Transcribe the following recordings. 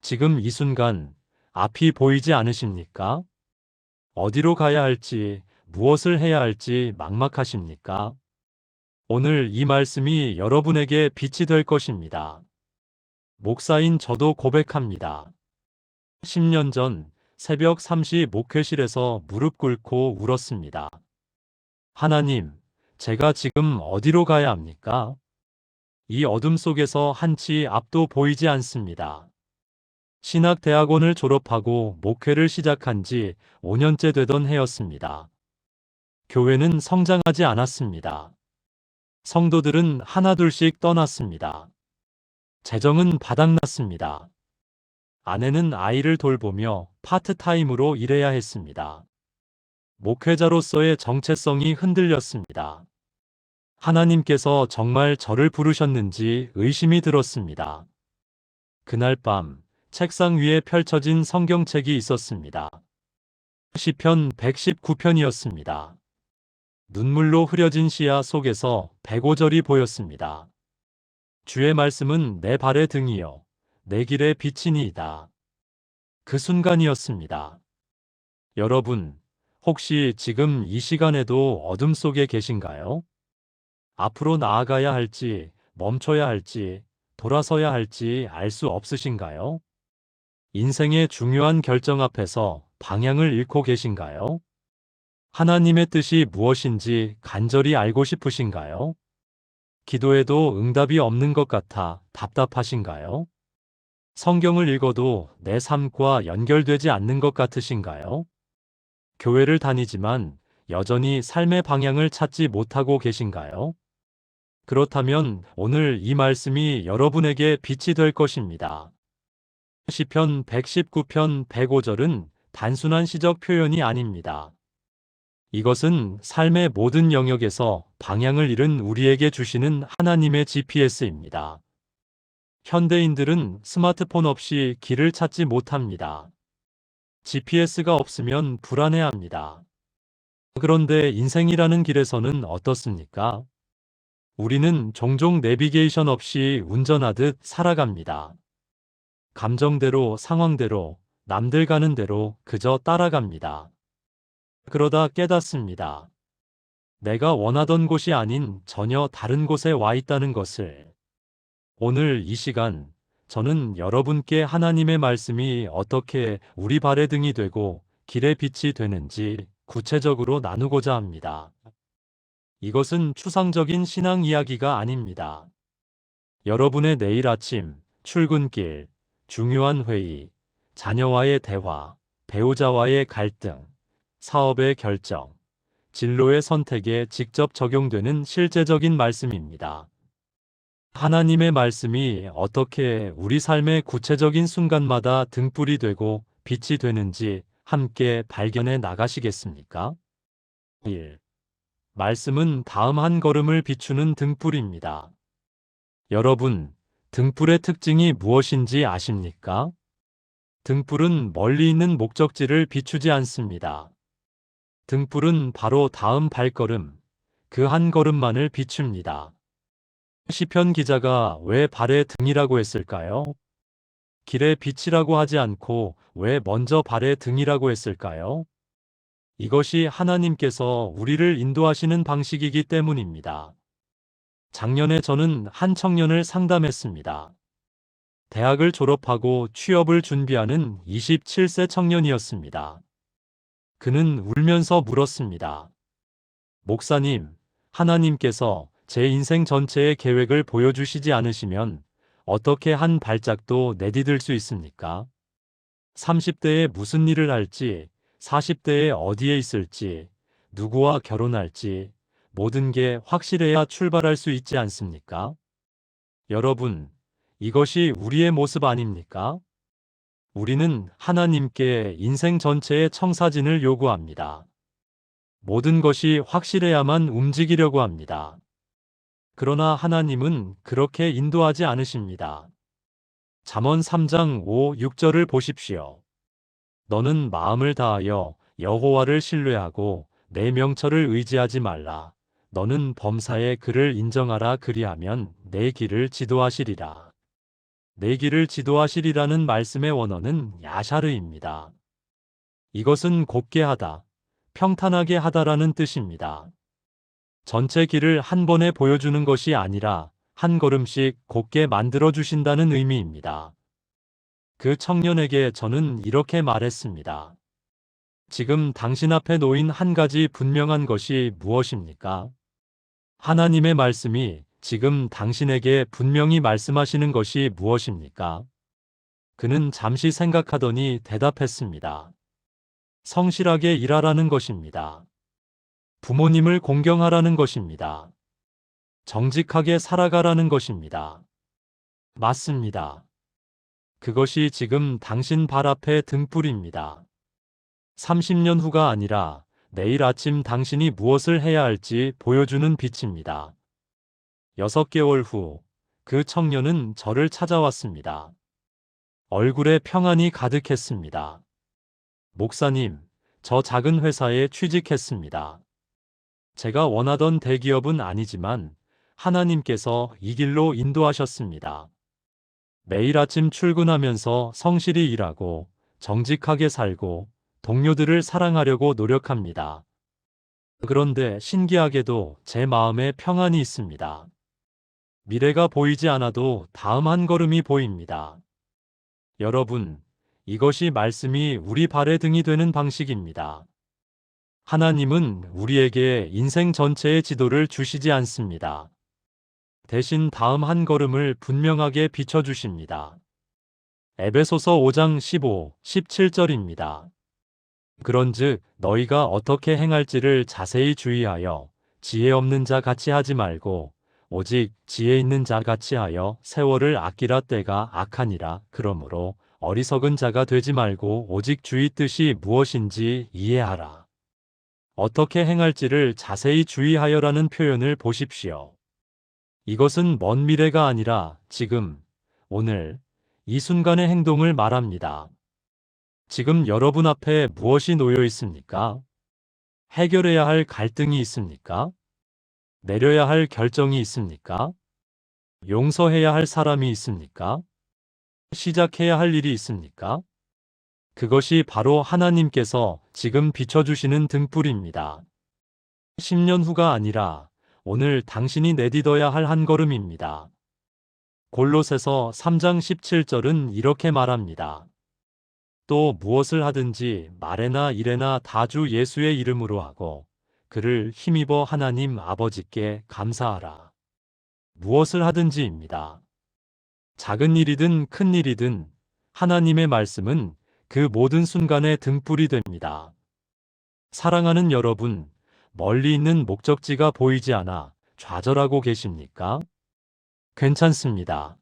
지금 이 순간 앞이 보이지 않으십니까? 어디로 가야 할지, 무엇을 해야 할지 막막하십니까? 오늘 이 말씀이 여러분에게 빛이 될 것입니다. 목사인 저도 고백합니다. 10년 전 새벽 3시 목회실에서 무릎 꿇고 울었습니다. 하나님, 제가 지금 어디로 가야 합니까? 이 어둠 속에서 한치 앞도 보이지 않습니다. 신학대학원을 졸업하고 목회를 시작한 지 5년째 되던 해였습니다. 교회는 성장하지 않았습니다. 성도들은 하나둘씩 떠났습니다. 재정은 바닥났습니다. 아내는 아이를 돌보며 파트타임으로 일해야 했습니다. 목회자로서의 정체성이 흔들렸습니다. 하나님께서 정말 저를 부르셨는지 의심이 들었습니다. 그날 밤 책상 위에 펼쳐진 성경책이 있었습니다. 시편 119편이었습니다. 눈물로 흐려진 시야 속에서 105절이 보였습니다. 주의 말씀은 내 발의 등이요 내 길의 빛이니이다. 그 순간이었습니다. 여러분, 혹시 지금 이 시간에도 어둠 속에 계신가요? 앞으로 나아가야 할지, 멈춰야 할지, 돌아서야 할지 알 수 없으신가요? 인생의 중요한 결정 앞에서 방향을 잃고 계신가요? 하나님의 뜻이 무엇인지 간절히 알고 싶으신가요? 기도해도 응답이 없는 것 같아 답답하신가요? 성경을 읽어도 내 삶과 연결되지 않는 것 같으신가요? 교회를 다니지만 여전히 삶의 방향을 찾지 못하고 계신가요? 그렇다면 오늘 이 말씀이 여러분에게 빛이 될 것입니다. 시편 119편 105절은 단순한 시적 표현이 아닙니다. 이것은 삶의 모든 영역에서 방향을 잃은 우리에게 주시는 하나님의 GPS입니다. 현대인들은 스마트폰 없이 길을 찾지 못합니다. GPS가 없으면 불안해합니다. 그런데 인생이라는 길에서는 어떻습니까? 우리는 종종 내비게이션 없이 운전하듯 살아갑니다. 감정대로, 상황대로, 남들 가는 대로 그저 따라갑니다. 그러다 깨닫습니다. 내가 원하던 곳이 아닌 전혀 다른 곳에 와 있다는 것을. 오늘 이 시간, 저는 여러분께 하나님의 말씀이 어떻게 우리 발의 등이 되고 길의 빛이 되는지 구체적으로 나누고자 합니다. 이것은 추상적인 신앙 이야기가 아닙니다. 여러분의 내일 아침, 출근길, 중요한 회의, 자녀와의 대화, 배우자와의 갈등, 사업의 결정, 진로의 선택에 직접 적용되는 실제적인 말씀입니다. 하나님의 말씀이 어떻게 우리 삶의 구체적인 순간마다 등불이 되고 빛이 되는지 함께 발견해 나가시겠습니까? 1. 말씀은 다음 한 걸음을 비추는 등불입니다. 여러분, 등불의 특징이 무엇인지 아십니까? 등불은 멀리 있는 목적지를 비추지 않습니다. 등불은 바로 다음 발걸음, 그 한 걸음만을 비춥니다. 시편 기자가 왜 발의 등이라고 했을까요? 길의 빛이라고 하지 않고 왜 먼저 발의 등이라고 했을까요? 이것이 하나님께서 우리를 인도하시는 방식이기 때문입니다. 작년에 저는 한 청년을 상담했습니다. 대학을 졸업하고 취업을 준비하는 27세 청년이었습니다. 그는 울면서 물었습니다. 목사님, 하나님께서 제 인생 전체의 계획을 보여주시지 않으시면 어떻게 한 발짝도 내디딜 수 있습니까? 30대에 무슨 일을 할지, 40대에 어디에 있을지, 누구와 결혼할지, 모든 게 확실해야 출발할 수 있지 않습니까? 여러분, 이것이 우리의 모습 아닙니까? 우리는 하나님께 인생 전체의 청사진을 요구합니다. 모든 것이 확실해야만 움직이려고 합니다. 그러나 하나님은 그렇게 인도하지 않으십니다. 잠언 3장 5, 6절을 보십시오. 너는 마음을 다하여 여호와를 신뢰하고 내 명철을 의지하지 말라. 너는 범사의 그를 인정하라 그리하면 내 길을 지도하시리라. 내 길을 지도하시리라는 말씀의 원어는 야샤르입니다. 이것은 곱게 하다, 평탄하게 하다라는 뜻입니다. 전체 길을 한 번에 보여주는 것이 아니라 한 걸음씩 곱게 만들어 주신다는 의미입니다. 그 청년에게 저는 이렇게 말했습니다. 지금 당신 앞에 놓인 한 가지 분명한 것이 무엇입니까? 하나님의 말씀이 지금 당신에게 분명히 말씀하시는 것이 무엇입니까? 그는 잠시 생각하더니 대답했습니다. 성실하게 일하라는 것입니다. 부모님을 공경하라는 것입니다. 정직하게 살아가라는 것입니다. 맞습니다. 그것이 지금 당신 발 앞에 등불입니다. 30년 후가 아니라 내일 아침 당신이 무엇을 해야 할지 보여주는 빛입니다. 6개월 후, 그 청년은 저를 찾아왔습니다. 얼굴에 평안이 가득했습니다. 목사님, 저 작은 회사에 취직했습니다. 제가 원하던 대기업은 아니지만 하나님께서 이 길로 인도하셨습니다. 매일 아침 출근하면서 성실히 일하고 정직하게 살고 동료들을 사랑하려고 노력합니다. 그런데 신기하게도 제 마음에 평안이 있습니다. 미래가 보이지 않아도 다음 한 걸음이 보입니다. 여러분, 이것이 말씀이 우리 발의 등이 되는 방식입니다. 하나님은 우리에게 인생 전체의 지도를 주시지 않습니다. 대신 다음 한 걸음을 분명하게 비춰주십니다. 에베소서 5장 15, 17절입니다. 그런즉 너희가 어떻게 행할지를 자세히 주의하여 지혜 없는 자 같이 하지 말고 오직 지혜 있는 자 같이 하여 세월을 아끼라 때가 악하니라. 그러므로 어리석은 자가 되지 말고 오직 주의 뜻이 무엇인지 이해하라. 어떻게 행할지를 자세히 주의하여라는 표현을 보십시오. 이것은 먼 미래가 아니라 지금, 오늘, 이 순간의 행동을 말합니다. 지금 여러분 앞에 무엇이 놓여 있습니까? 해결해야 할 갈등이 있습니까? 내려야 할 결정이 있습니까? 용서해야 할 사람이 있습니까? 시작해야 할 일이 있습니까? 그것이 바로 하나님께서 지금 비춰주시는 등불입니다. 10년 후가 아니라 오늘 당신이 내딛어야 할 한 걸음입니다. 골로새서 3장 17절은 이렇게 말합니다. 또 무엇을 하든지 말에나 일에나 다 주 예수의 이름으로 하고 그를 힘입어 하나님 아버지께 감사하라. 무엇을 하든지입니다. 작은 일이든 큰 일이든 하나님의 말씀은 그 모든 순간의 등불이 됩니다. 사랑하는 여러분, 멀리 있는 목적지가 보이지 않아 좌절하고 계십니까? 괜찮습니다.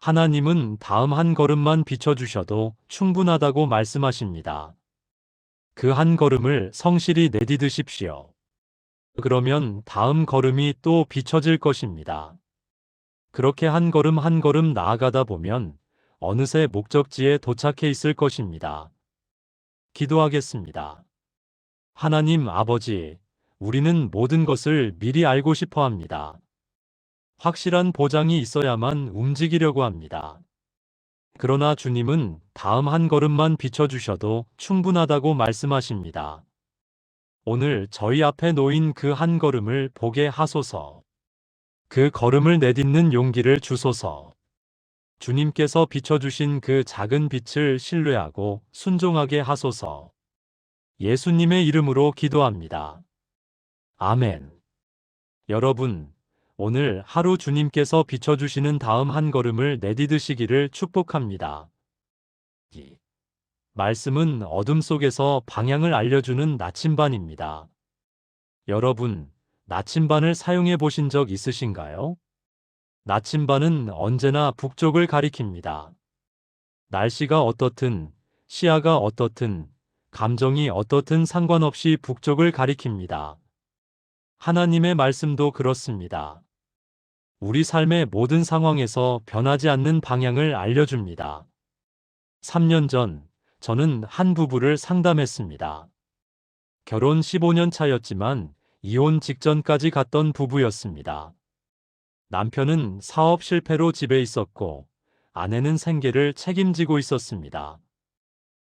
하나님은 다음 한 걸음만 비춰주셔도 충분하다고 말씀하십니다. 그 한 걸음을 성실히 내디드십시오. 그러면 다음 걸음이 또 비춰질 것입니다. 그렇게 한 걸음 한 걸음 나아가다 보면 어느새 목적지에 도착해 있을 것입니다. 기도하겠습니다. 하나님 아버지, 우리는 모든 것을 미리 알고 싶어 합니다. 확실한 보장이 있어야만 움직이려고 합니다. 그러나 주님은 다음 한 걸음만 비춰주셔도 충분하다고 말씀하십니다. 오늘 저희 앞에 놓인 그 한 걸음을 보게 하소서. 그 걸음을 내딛는 용기를 주소서. 주님께서 비춰주신 그 작은 빛을 신뢰하고 순종하게 하소서. 예수님의 이름으로 기도합니다. 아멘. 여러분, 오늘 하루 주님께서 비춰주시는 다음 한 걸음을 내디드시기를 축복합니다. 이 말씀은 어둠 속에서 방향을 알려주는 나침반입니다. 여러분, 나침반을 사용해 보신 적 있으신가요? 나침반은 언제나 북쪽을 가리킵니다. 날씨가 어떻든, 시야가 어떻든, 감정이 어떻든 상관없이 북쪽을 가리킵니다. 하나님의 말씀도 그렇습니다. 우리 삶의 모든 상황에서 변하지 않는 방향을 알려줍니다. 3년 전, 저는 한 부부를 상담했습니다. 결혼 15년 차였지만 이혼 직전까지 갔던 부부였습니다. 남편은 사업 실패로 집에 있었고, 아내는 생계를 책임지고 있었습니다.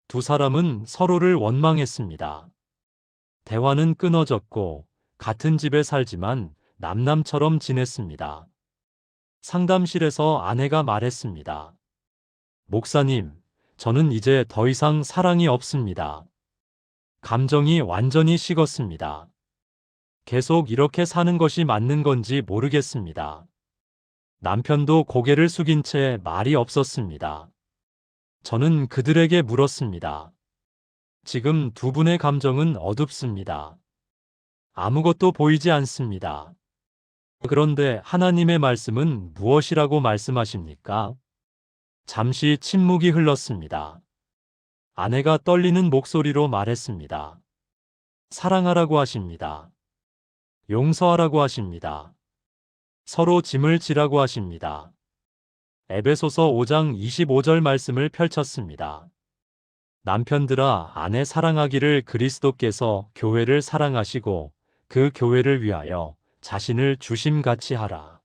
두 사람은 서로를 원망했습니다. 대화는 끊어졌고 같은 집에 살지만 남남처럼 지냈습니다. 상담실에서 아내가 말했습니다. 목사님, 저는 이제 더 이상 사랑이 없습니다. 감정이 완전히 식었습니다. 계속 이렇게 사는 것이 맞는 건지 모르겠습니다. 남편도 고개를 숙인 채 말이 없었습니다. 저는 그들에게 물었습니다. 지금 두 분의 감정은 어둡습니다. 아무것도 보이지 않습니다. 그런데 하나님의 말씀은 무엇이라고 말씀하십니까? 잠시 침묵이 흘렀습니다. 아내가 떨리는 목소리로 말했습니다. 사랑하라고 하십니다. 용서하라고 하십니다. 서로 짐을 지라고 하십니다. 에베소서 5장 25절 말씀을 펼쳤습니다. 남편들아, 아내 사랑하기를 그리스도께서 교회를 사랑하시고 그 교회를 위하여 자신을 주심같이 하라.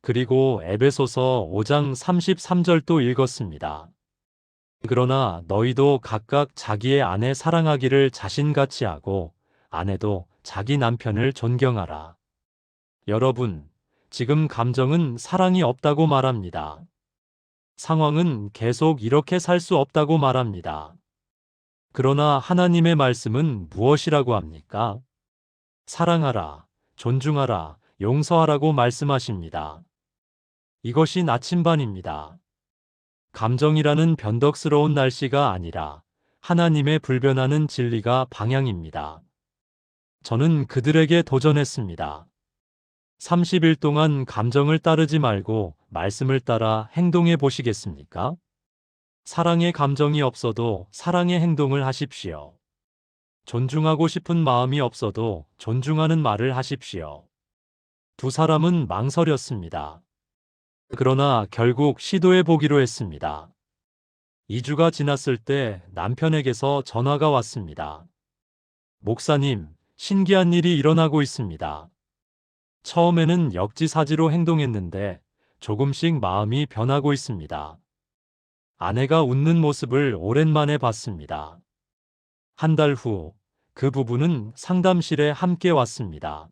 그리고 에베소서 5장 33절도 읽었습니다. 그러나 너희도 각각 자기의 아내 사랑하기를 자신같이 하고 아내도 자기 남편을 존경하라. 여러분, 지금 감정은 사랑이 없다고 말합니다. 상황은 계속 이렇게 살 수 없다고 말합니다. 그러나 하나님의 말씀은 무엇이라고 합니까? 사랑하라, 존중하라, 용서하라고 말씀하십니다. 이것이 나침반입니다. 감정이라는 변덕스러운 날씨가 아니라 하나님의 불변하는 진리가 방향입니다. 저는 그들에게 도전했습니다. 30일 동안 감정을 따르지 말고 말씀을 따라 행동해 보시겠습니까? 사랑의 감정이 없어도 사랑의 행동을 하십시오. 존중하고 싶은 마음이 없어도 존중하는 말을 하십시오. 두 사람은 망설였습니다. 그러나 결국 시도해 보기로 했습니다. 2주가 지났을 때 남편에게서 전화가 왔습니다. 목사님, 신기한 일이 일어나고 있습니다. 처음에는 역지사지로 행동했는데 조금씩 마음이 변하고 있습니다. 아내가 웃는 모습을 오랜만에 봤습니다. 한 달 후, 그 부부는 상담실에 함께 왔습니다.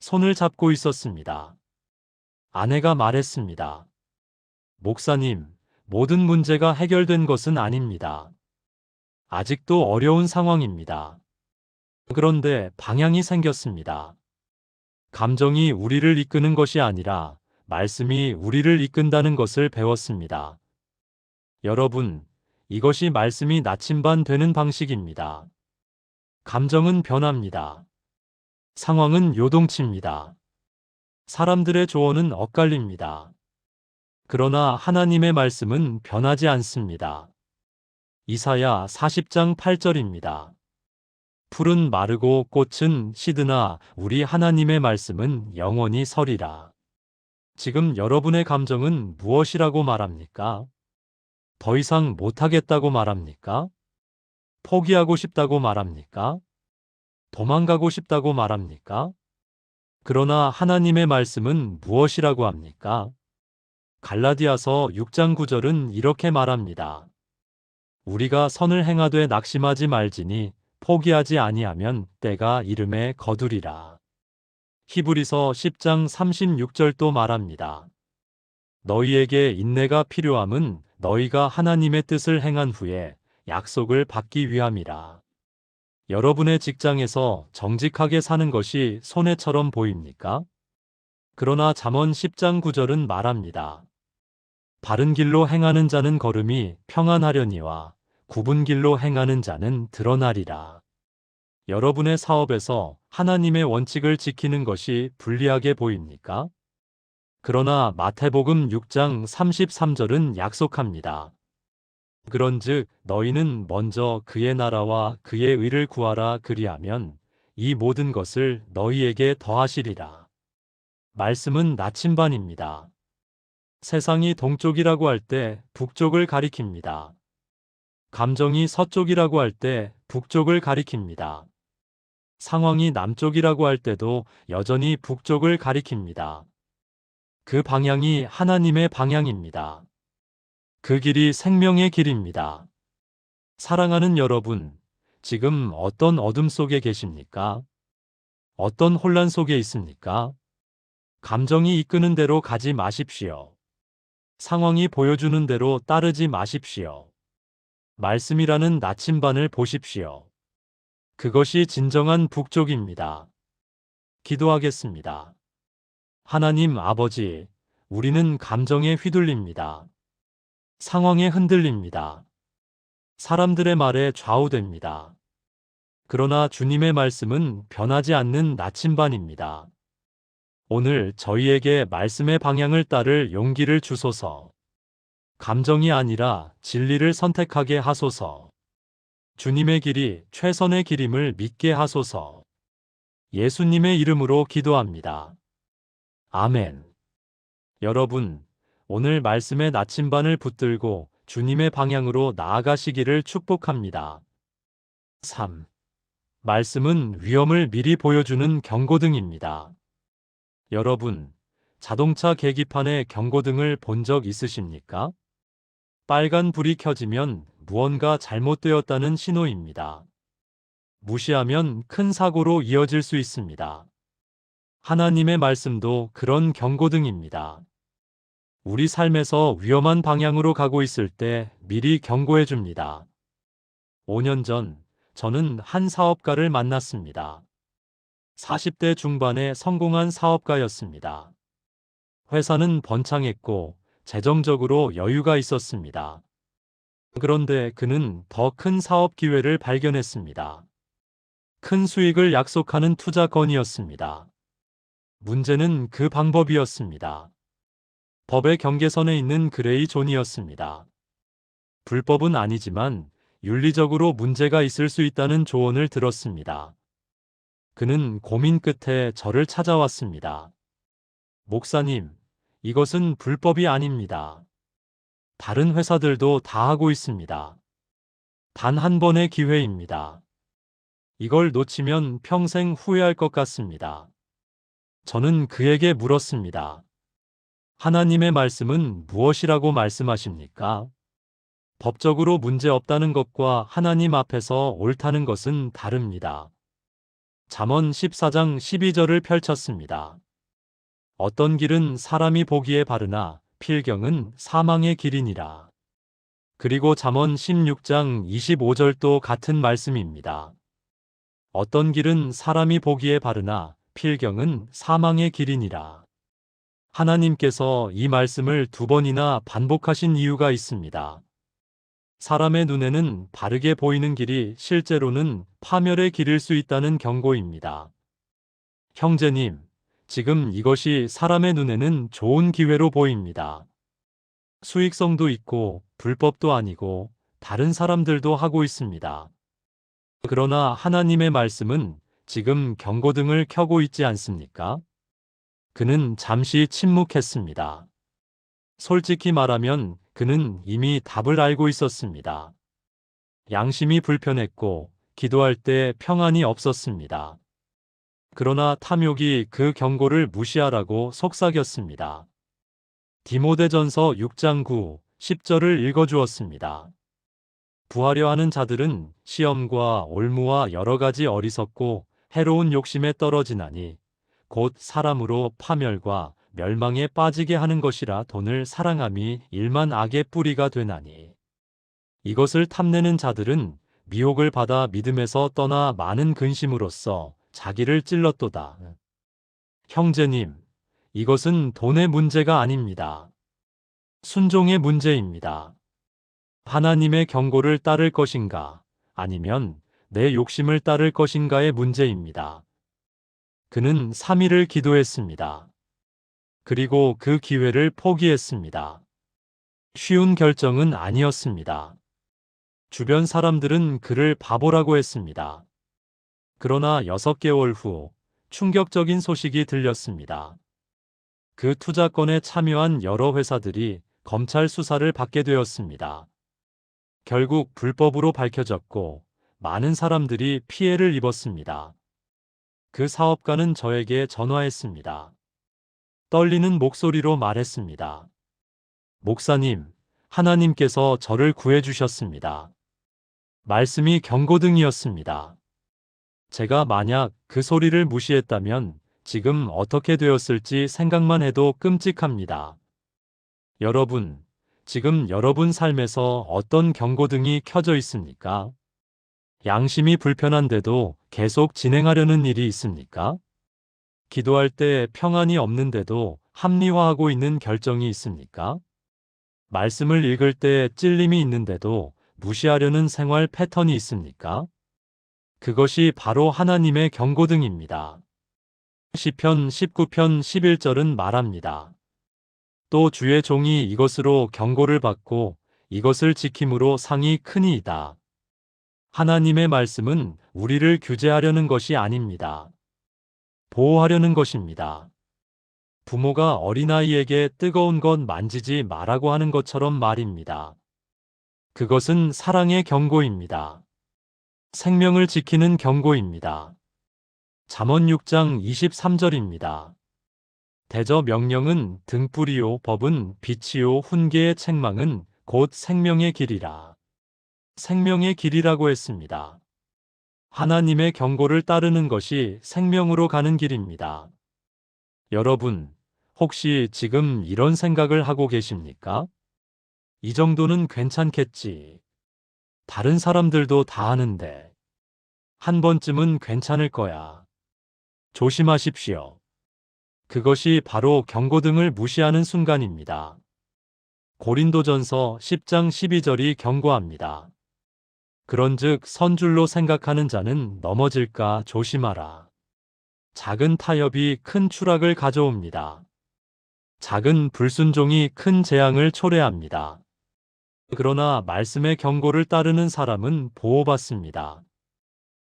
손을 잡고 있었습니다. 아내가 말했습니다. 목사님, 모든 문제가 해결된 것은 아닙니다. 아직도 어려운 상황입니다. 그런데 방향이 생겼습니다. 감정이 우리를 이끄는 것이 아니라 말씀이 우리를 이끈다는 것을 배웠습니다. 여러분, 이것이 말씀이 나침반 되는 방식입니다. 감정은 변합니다. 상황은 요동칩니다. 사람들의 조언은 엇갈립니다. 그러나 하나님의 말씀은 변하지 않습니다. 이사야 40장 8절입니다. 풀은 마르고 꽃은 시드나 우리 하나님의 말씀은 영원히 서리라. 지금 여러분의 감정은 무엇이라고 말합니까? 더 이상 못하겠다고 말합니까? 포기하고 싶다고 말합니까? 도망가고 싶다고 말합니까? 그러나 하나님의 말씀은 무엇이라고 합니까? 갈라디아서 6장 9절은 이렇게 말합니다. 우리가 선을 행하되 낙심하지 말지니 포기하지 아니하면 때가 이름에 거두리라. 히브리서 10장 36절도 말합니다. 너희에게 인내가 필요함은 너희가 하나님의 뜻을 행한 후에 약속을 받기 위함이라. 여러분의 직장에서 정직하게 사는 것이 손해처럼 보입니까? 그러나 잠언 10장 9절은 말합니다. 바른 길로 행하는 자는 걸음이 평안하려니와 굽은 길로 행하는 자는 드러나리라. 여러분의 사업에서 하나님의 원칙을 지키는 것이 불리하게 보입니까? 그러나 마태복음 6장 33절은 약속합니다. 그런즉 너희는 먼저 그의 나라와 그의 의를 구하라 그리하면 이 모든 것을 너희에게 더하시리라. 말씀은 나침반입니다. 세상이 동쪽이라고 할 때 북쪽을 가리킵니다. 감정이 서쪽이라고 할 때 북쪽을 가리킵니다. 상황이 남쪽이라고 할 때도 여전히 북쪽을 가리킵니다. 그 방향이 하나님의 방향입니다. 그 길이 생명의 길입니다. 사랑하는 여러분, 지금 어떤 어둠 속에 계십니까? 어떤 혼란 속에 있습니까? 감정이 이끄는 대로 가지 마십시오. 상황이 보여주는 대로 따르지 마십시오. 말씀이라는 나침반을 보십시오. 그것이 진정한 북쪽입니다. 기도하겠습니다. 하나님 아버지, 우리는 감정에 휘둘립니다. 상황에 흔들립니다. 사람들의 말에 좌우됩니다. 그러나 주님의 말씀은 변하지 않는 나침반입니다. 오늘 저희에게 말씀의 방향을 따를 용기를 주소서. 감정이 아니라 진리를 선택하게 하소서. 주님의 길이 최선의 길임을 믿게 하소서. 예수님의 이름으로 기도합니다. 아멘. 여러분, 오늘 말씀의 나침반을 붙들고 주님의 방향으로 나아가시기를 축복합니다. 3. 말씀은 위험을 미리 보여주는 경고등입니다. 여러분, 자동차 계기판에 경고등을 본 적 있으십니까? 빨간 불이 켜지면 무언가 잘못되었다는 신호입니다. 무시하면 큰 사고로 이어질 수 있습니다. 하나님의 말씀도 그런 경고등입니다. 우리 삶에서 위험한 방향으로 가고 있을 때 미리 경고해 줍니다. 5년 전, 저는 한 사업가를 만났습니다. 40대 중반의 성공한 사업가였습니다. 회사는 번창했고, 재정적으로 여유가 있었습니다. 그런데 그는 더 큰 사업 기회를 발견했습니다. 큰 수익을 약속하는 투자 건이었습니다. 문제는 그 방법이었습니다. 법의 경계선에 있는 그레이 존이었습니다. 불법은 아니지만 윤리적으로 문제가 있을 수 있다는 조언을 들었습니다. 그는 고민 끝에 저를 찾아왔습니다. 목사님, 이것은 불법이 아닙니다. 다른 회사들도 다 하고 있습니다. 단 한 번의 기회입니다. 이걸 놓치면 평생 후회할 것 같습니다. 저는 그에게 물었습니다. 하나님의 말씀은 무엇이라고 말씀하십니까? 법적으로 문제 없다는 것과 하나님 앞에서 옳다는 것은 다릅니다. 잠언 14장 12절을 펼쳤습니다. 어떤 길은 사람이 보기에 바르나 필경은 사망의 길이니라. 그리고 잠언 16장 25절도 같은 말씀입니다. 어떤 길은 사람이 보기에 바르나 필경은 사망의 길이니라. 하나님께서 이 말씀을 2번이나 반복하신 이유가 있습니다. 사람의 눈에는 바르게 보이는 길이 실제로는 파멸의 길일 수 있다는 경고입니다. 형제님, 지금 이것이 사람의 눈에는 좋은 기회로 보입니다. 수익성도 있고 불법도 아니고 다른 사람들도 하고 있습니다. 그러나 하나님의 말씀은 지금 경고등을 켜고 있지 않습니까? 그는 잠시 침묵했습니다. 솔직히 말하면 그는 이미 답을 알고 있었습니다. 양심이 불편했고 기도할 때 평안이 없었습니다. 그러나 탐욕이 그 경고를 무시하라고 속삭였습니다. 디모데전서 6장 9, 10절을 읽어주었습니다. 부하려 하는 자들은 시험과 올무와 여러 가지 어리석고 해로운 욕심에 떨어지나니 곧 사람으로 파멸과 멸망에 빠지게 하는 것이라 돈을 사랑함이 일만 악의 뿌리가 되나니 이것을 탐내는 자들은 미혹을 받아 믿음에서 떠나 많은 근심으로써 자기를 찔렀도다. 형제님, 이것은 돈의 문제가 아닙니다. 순종의 문제입니다. 하나님의 경고를 따를 것인가, 아니면 내 욕심을 따를 것인가의 문제입니다. 그는 3일을 기도했습니다. 그리고 그 기회를 포기했습니다. 쉬운 결정은 아니었습니다. 주변 사람들은 그를 바보라고 했습니다. 그러나 6개월 후 충격적인 소식이 들렸습니다. 그 투자건에 참여한 여러 회사들이 검찰 수사를 받게 되었습니다. 결국 불법으로 밝혀졌고 많은 사람들이 피해를 입었습니다. 그 사업가는 저에게 전화했습니다. 떨리는 목소리로 말했습니다. 목사님, 하나님께서 저를 구해주셨습니다. 말씀이 경고등이었습니다. 제가 만약 그 소리를 무시했다면 지금 어떻게 되었을지 생각만 해도 끔찍합니다. 여러분, 지금 여러분 삶에서 어떤 경고등이 켜져 있습니까? 양심이 불편한데도 계속 진행하려는 일이 있습니까? 기도할 때 평안이 없는데도 합리화하고 있는 결정이 있습니까? 말씀을 읽을 때 찔림이 있는데도 무시하려는 생활 패턴이 있습니까? 그것이 바로 하나님의 경고등입니다. 시편 19편 11절은 말합니다. 또 주의 종이 이것으로 경고를 받고 이것을 지킴으로 상이 크니이다. 하나님의 말씀은 우리를 규제하려는 것이 아닙니다. 보호하려는 것입니다. 부모가 어린아이에게 뜨거운 것 만지지 말라고 하는 것처럼 말입니다. 그것은 사랑의 경고입니다. 생명을 지키는 경고입니다. 잠언 6장 23절입니다. 대저 명령은 등불이요 법은 빛이요 훈계의 책망은 곧 생명의 길이라. 생명의 길이라고 했습니다. 하나님의 경고를 따르는 것이 생명으로 가는 길입니다. 여러분, 혹시 지금 이런 생각을 하고 계십니까? 이 정도는 괜찮겠지. 다른 사람들도 다 하는데. 한 번쯤은 괜찮을 거야. 조심하십시오. 그것이 바로 경고등을 무시하는 순간입니다. 고린도전서 10장 12절이 경고합니다. 그런즉 선줄로 생각하는 자는 넘어질까 조심하라. 작은 타협이 큰 추락을 가져옵니다. 작은 불순종이 큰 재앙을 초래합니다. 그러나 말씀의 경고를 따르는 사람은 보호받습니다.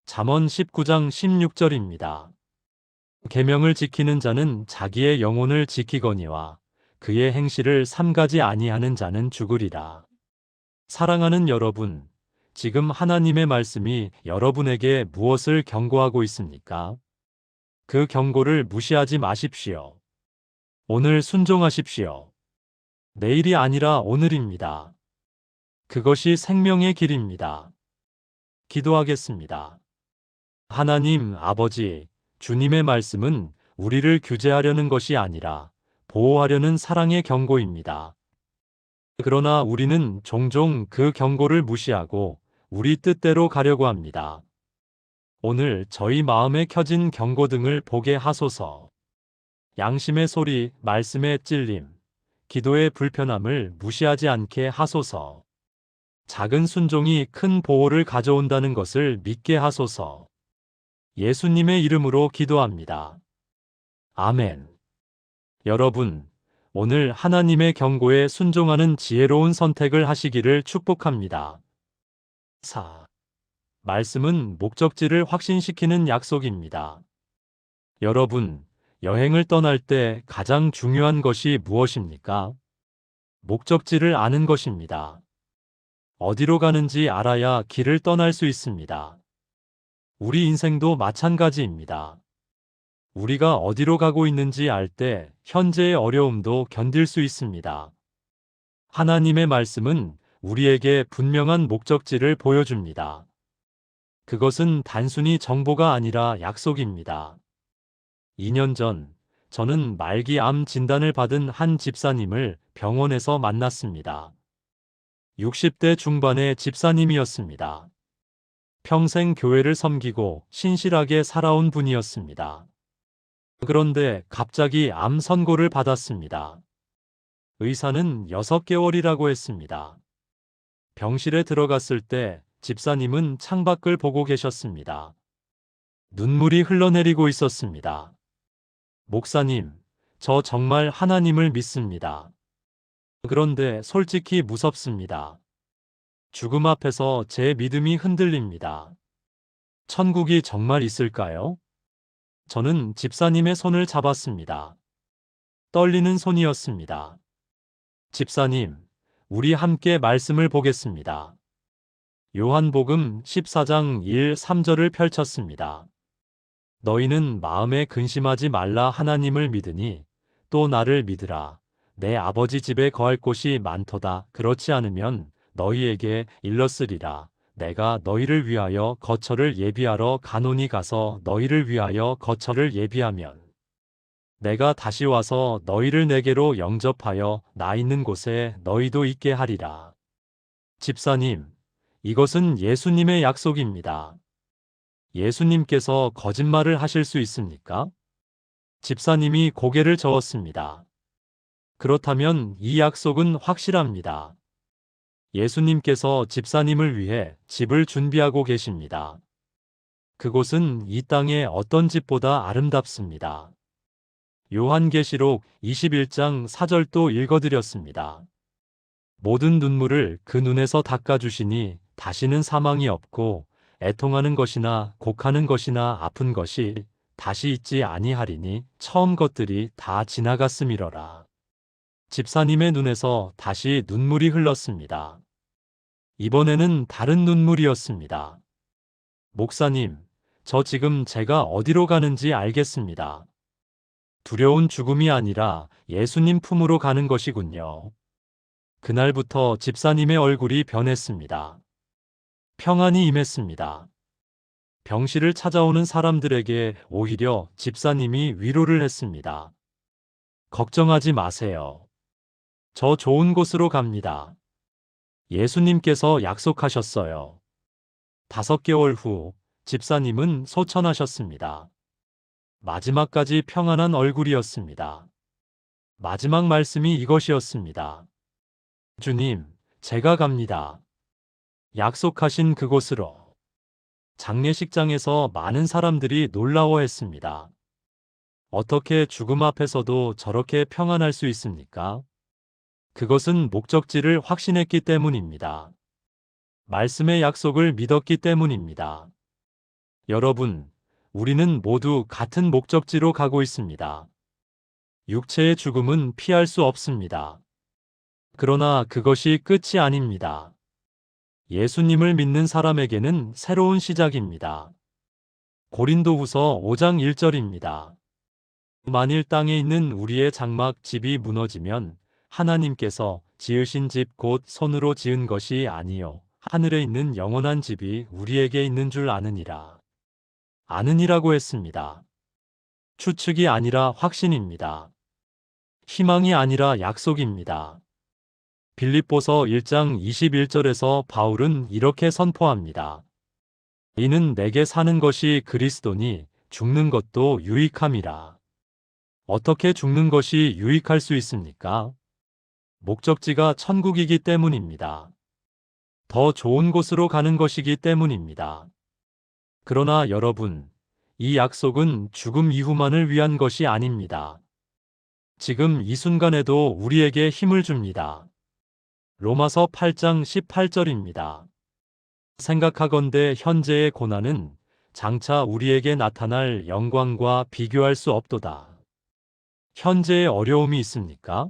잠언 19장 16절입니다. 계명을 지키는 자는 자기의 영혼을 지키거니와 그의 행실을 삼가지 아니하는 자는 죽으리라. 사랑하는 여러분, 지금 하나님의 말씀이 여러분에게 무엇을 경고하고 있습니까? 그 경고를 무시하지 마십시오. 오늘 순종하십시오. 내일이 아니라 오늘입니다. 그것이 생명의 길입니다. 기도하겠습니다. 하나님 아버지, 주님의 말씀은 우리를 규제하려는 것이 아니라 보호하려는 사랑의 경고입니다. 그러나 우리는 종종 그 경고를 무시하고 우리 뜻대로 가려고 합니다. 오늘 저희 마음에 켜진 경고등을 보게 하소서. 양심의 소리, 말씀의 찔림, 기도의 불편함을 무시하지 않게 하소서. 작은 순종이 큰 보호를 가져온다는 것을 믿게 하소서. 예수님의 이름으로 기도합니다. 아멘. 여러분, 오늘 하나님의 경고에 순종하는 지혜로운 선택을 하시기를 축복합니다. 4. 말씀은 목적지를 확신시키는 약속입니다. 여러분, 여행을 떠날 때 가장 중요한 것이 무엇입니까? 목적지를 아는 것입니다. 어디로 가는지 알아야 길을 떠날 수 있습니다. 우리 인생도 마찬가지입니다. 우리가 어디로 가고 있는지 알 때 현재의 어려움도 견딜 수 있습니다. 하나님의 말씀은 우리에게 분명한 목적지를 보여줍니다. 그것은 단순히 정보가 아니라 약속입니다. 2년 전, 저는 말기암 진단을 받은 한 집사님을 병원에서 만났습니다. 60대 중반의 집사님이었습니다. 평생 교회를 섬기고 신실하게 살아온 분이었습니다. 그런데 갑자기 암 선고를 받았습니다. 의사는 6개월이라고 했습니다. 병실에 들어갔을 때 집사님은 창밖을 보고 계셨습니다. 눈물이 흘러내리고 있었습니다. 목사님, 저 정말 하나님을 믿습니다. 그런데 솔직히 무섭습니다. 죽음 앞에서 제 믿음이 흔들립니다. 천국이 정말 있을까요? 저는 집사님의 손을 잡았습니다. 떨리는 손이었습니다. 집사님, 우리 함께 말씀을 보겠습니다. 요한복음 14장 1, 3절을 펼쳤습니다. 너희는 마음에 근심하지 말라 하나님을 믿으니 또 나를 믿으라. 내 아버지 집에 거할 곳이 많도다. 그렇지 않으면 너희에게 일렀으리라. 내가 너희를 위하여 거처를 예비하러 가노니 가서 너희를 위하여 거처를 예비하면 내가 다시 와서 너희를 내게로 영접하여 나 있는 곳에 너희도 있게 하리라. 집사님, 이것은 예수님의 약속입니다. 예수님께서 거짓말을 하실 수 있습니까? 집사님이 고개를 저었습니다. 그렇다면 이 약속은 확실합니다. 예수님께서 집사님을 위해 집을 준비하고 계십니다. 그곳은 이 땅의 어떤 집보다 아름답습니다. 요한계시록 21장 4절도 읽어드렸습니다. 모든 눈물을 그 눈에서 닦아주시니 다시는 사망이 없고 애통하는 것이나 곡하는 것이나 아픈 것이 다시 있지 아니하리니 처음 것들이 다 지나갔음이러라. 집사님의 눈에서 다시 눈물이 흘렀습니다. 이번에는 다른 눈물이었습니다. 목사님, 저 지금 제가 어디로 가는지 알겠습니다. 두려운 죽음이 아니라 예수님 품으로 가는 것이군요. 그날부터 집사님의 얼굴이 변했습니다. 평안이 임했습니다. 병실을 찾아오는 사람들에게 오히려 집사님이 위로를 했습니다. 걱정하지 마세요. 저 좋은 곳으로 갑니다. 예수님께서 약속하셨어요. 5개월 후 집사님은 소천하셨습니다. 마지막까지 평안한 얼굴이었습니다. 마지막 말씀이 이것이었습니다. 주님, 제가 갑니다. 약속하신 그곳으로. 장례식장에서 많은 사람들이 놀라워했습니다. 어떻게 죽음 앞에서도 저렇게 평안할 수 있습니까? 그것은 목적지를 확신했기 때문입니다. 말씀의 약속을 믿었기 때문입니다. 여러분, 우리는 모두 같은 목적지로 가고 있습니다. 육체의 죽음은 피할 수 없습니다. 그러나 그것이 끝이 아닙니다. 예수님을 믿는 사람에게는 새로운 시작입니다. 고린도후서 5장 1절입니다. 만일 땅에 있는 우리의 장막 집이 무너지면 하나님께서 지으신 집 곧 손으로 지은 것이 아니요 하늘에 있는 영원한 집이 우리에게 있는 줄 아느니라. 아느니라고 했습니다. 추측이 아니라 확신입니다. 희망이 아니라 약속입니다. 빌립보서 1장 21절에서 바울은 이렇게 선포합니다. 이는 내게 사는 것이 그리스도니 죽는 것도 유익함이라. 어떻게 죽는 것이 유익할 수 있습니까? 목적지가 천국이기 때문입니다. 더 좋은 곳으로 가는 것이기 때문입니다. 그러나 여러분, 이 약속은 죽음 이후만을 위한 것이 아닙니다. 지금 이 순간에도 우리에게 힘을 줍니다. 로마서 8장 18절입니다. 생각하건대 현재의 고난은 장차 우리에게 나타날 영광과 비교할 수 없도다. 현재의 어려움이 있습니까?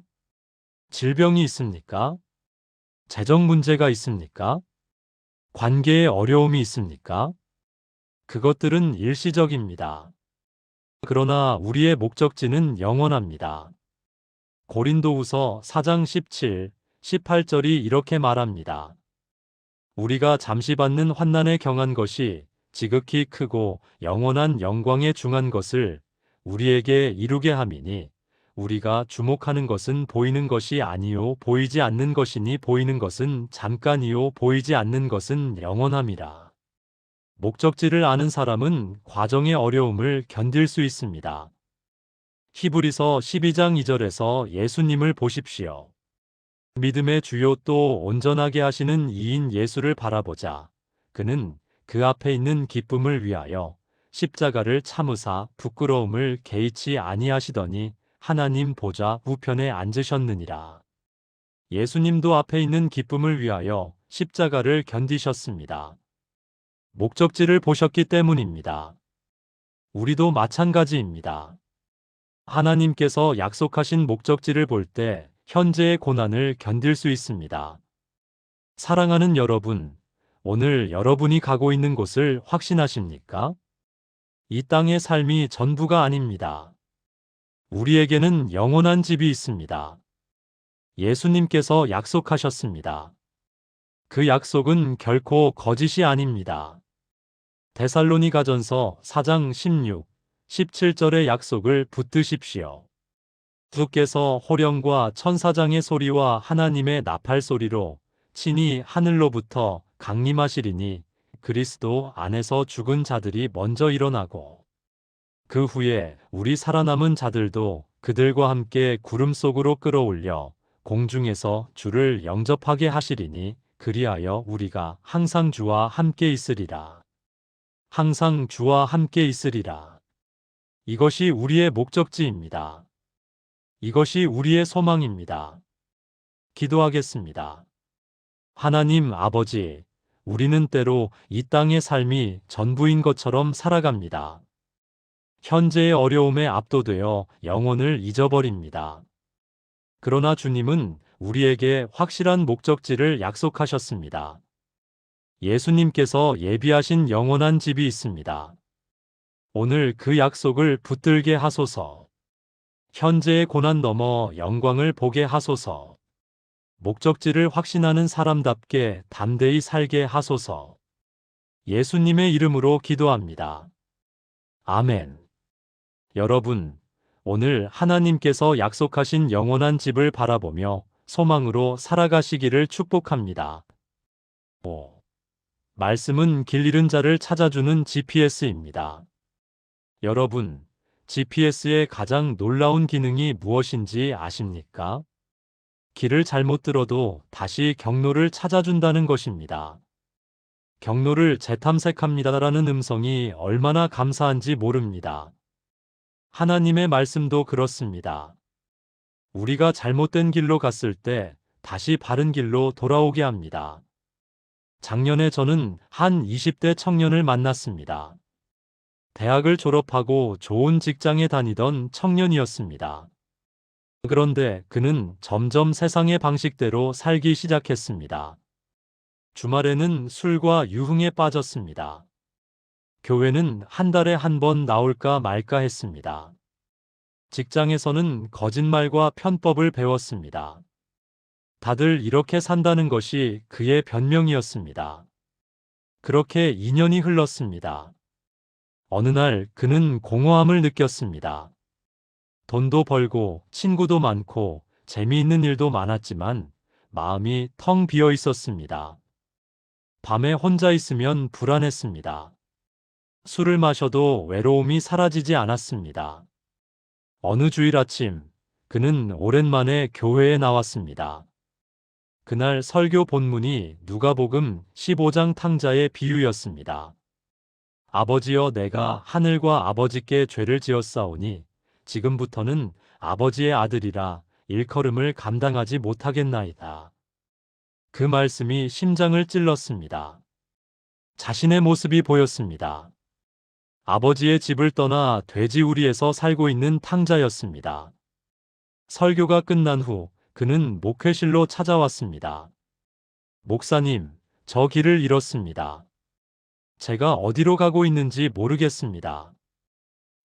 질병이 있습니까? 재정 문제가 있습니까? 관계의 어려움이 있습니까? 그것들은 일시적입니다. 그러나 우리의 목적지는 영원합니다. 고린도후서 4장 17, 18절이 이렇게 말합니다. 우리가 잠시 받는 환난에 경한 것이 지극히 크고 영원한 영광에 중한 것을 우리에게 이루게 함이니 우리가 주목하는 것은 보이는 것이 아니요 보이지 않는 것이니 보이는 것은 잠깐이요 보이지 않는 것은 영원함이라. 목적지를 아는 사람은 과정의 어려움을 견딜 수 있습니다. 히브리서 12장 2절에서 예수님을 보십시오. 믿음의 주요 또 온전하게 하시는 이인 예수를 바라보자. 그는 그 앞에 있는 기쁨을 위하여 십자가를 참으사 부끄러움을 개의치 아니하시더니 하나님 보좌 우편에 앉으셨느니라. 예수님도 앞에 있는 기쁨을 위하여 십자가를 견디셨습니다. 목적지를 보셨기 때문입니다. 우리도 마찬가지입니다. 하나님께서 약속하신 목적지를 볼 때 현재의 고난을 견딜 수 있습니다. 사랑하는 여러분, 오늘 여러분이 가고 있는 곳을 확신하십니까? 이 땅의 삶이 전부가 아닙니다. 우리에게는 영원한 집이 있습니다. 예수님께서 약속하셨습니다. 그 약속은 결코 거짓이 아닙니다. 데살로니가전서 4장 16, 17절의 약속을 붙드십시오. 주께서 호령과 천사장의 소리와 하나님의 나팔 소리로 친히 하늘로부터 강림하시리니 그리스도 안에서 죽은 자들이 먼저 일어나고 그 후에 우리 살아남은 자들도 그들과 함께 구름 속으로 끌어올려 공중에서 주를 영접하게 하시리니 그리하여 우리가 항상 주와 함께 있으리라. 항상 주와 함께 있으리라. 이것이 우리의 목적지입니다. 이것이 우리의 소망입니다. 기도하겠습니다. 하나님 아버지, 우리는 때로 이 땅의 삶이 전부인 것처럼 살아갑니다. 현재의 어려움에 압도되어 영혼을 잊어버립니다. 그러나 주님은 우리에게 확실한 목적지를 약속하셨습니다. 예수님께서 예비하신 영원한 집이 있습니다. 오늘 그 약속을 붙들게 하소서. 현재의 고난 넘어 영광을 보게 하소서. 목적지를 확신하는 사람답게 담대히 살게 하소서. 예수님의 이름으로 기도합니다. 아멘. 여러분, 오늘 하나님께서 약속하신 영원한 집을 바라보며 소망으로 살아가시기를 축복합니다. 5. 말씀은 길 잃은 자를 찾아주는 GPS입니다. 여러분, GPS의 가장 놀라운 기능이 무엇인지 아십니까? 길을 잘못 들어도 다시 경로를 찾아준다는 것입니다. 경로를 재탐색합니다라는 음성이 얼마나 감사한지 모릅니다. 하나님의 말씀도 그렇습니다. 우리가 잘못된 길로 갔을 때 다시 바른 길로 돌아오게 합니다. 작년에 저는 한 20대 청년을 만났습니다. 대학을 졸업하고 좋은 직장에 다니던 청년이었습니다. 그런데 그는 점점 세상의 방식대로 살기 시작했습니다. 주말에는 술과 유흥에 빠졌습니다. 교회는 한 달에 한 번 나올까 말까 했습니다. 직장에서는 거짓말과 편법을 배웠습니다. 다들 이렇게 산다는 것이 그의 변명이었습니다. 그렇게 2년이 흘렀습니다. 어느 날 그는 공허함을 느꼈습니다. 돈도 벌고 친구도 많고 재미있는 일도 많았지만 마음이 텅 비어 있었습니다. 밤에 혼자 있으면 불안했습니다. 술을 마셔도 외로움이 사라지지 않았습니다. 어느 주일 아침, 그는 오랜만에 교회에 나왔습니다. 그날 설교 본문이 누가복음 15장 탕자의 비유였습니다. 아버지여 내가 하늘과 아버지께 죄를 지었사오니 지금부터는 아버지의 아들이라 일컬음을 감당하지 못하겠나이다. 그 말씀이 심장을 찔렀습니다. 자신의 모습이 보였습니다. 아버지의 집을 떠나 돼지우리에서 살고 있는 탕자였습니다. 설교가 끝난 후 그는 목회실로 찾아왔습니다. 목사님, 저 길을 잃었습니다. 제가 어디로 가고 있는지 모르겠습니다.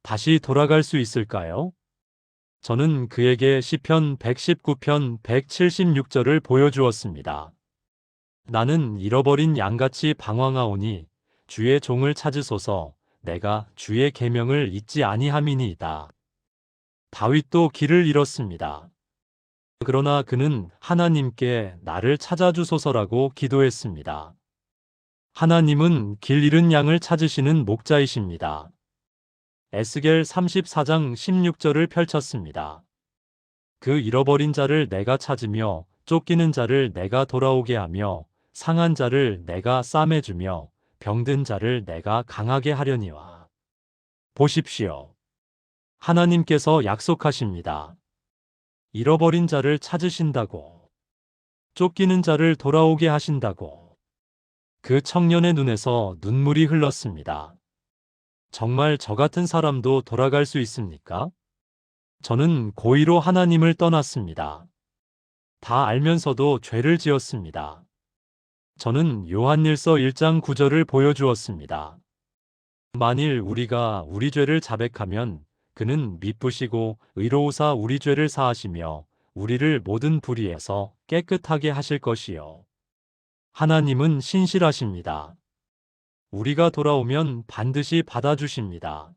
다시 돌아갈 수 있을까요? 저는 그에게 시편 119편 176절을 보여주었습니다. 나는 잃어버린 양같이 방황하오니 주의 종을 찾으소서. 내가 주의 계명을 잊지 아니함이니이다. 다윗도 길을 잃었습니다. 그러나 그는 하나님께 나를 찾아주소서라고 기도했습니다. 하나님은 길 잃은 양을 찾으시는 목자이십니다. 에스겔 34장 16절을 펼쳤습니다. 그 잃어버린 자를 내가 찾으며 쫓기는 자를 내가 돌아오게 하며 상한 자를 내가 싸매주며 병든 자를 내가 강하게 하려니와. 보십시오. 하나님께서 약속하십니다. 잃어버린 자를 찾으신다고. 쫓기는 자를 돌아오게 하신다고. 그 청년의 눈에서 눈물이 흘렀습니다. 정말 저 같은 사람도 돌아갈 수 있습니까? 저는 고의로 하나님을 떠났습니다. 다 알면서도 죄를 지었습니다. 저는 요한일서 1장 9절을 보여주었습니다. 만일 우리가 우리 죄를 자백하면 그는 미쁘시고 의로우사 우리 죄를 사하시며 우리를 모든 불의에서 깨끗하게 하실 것이요. 하나님은 신실하십니다. 우리가 돌아오면 반드시 받아주십니다.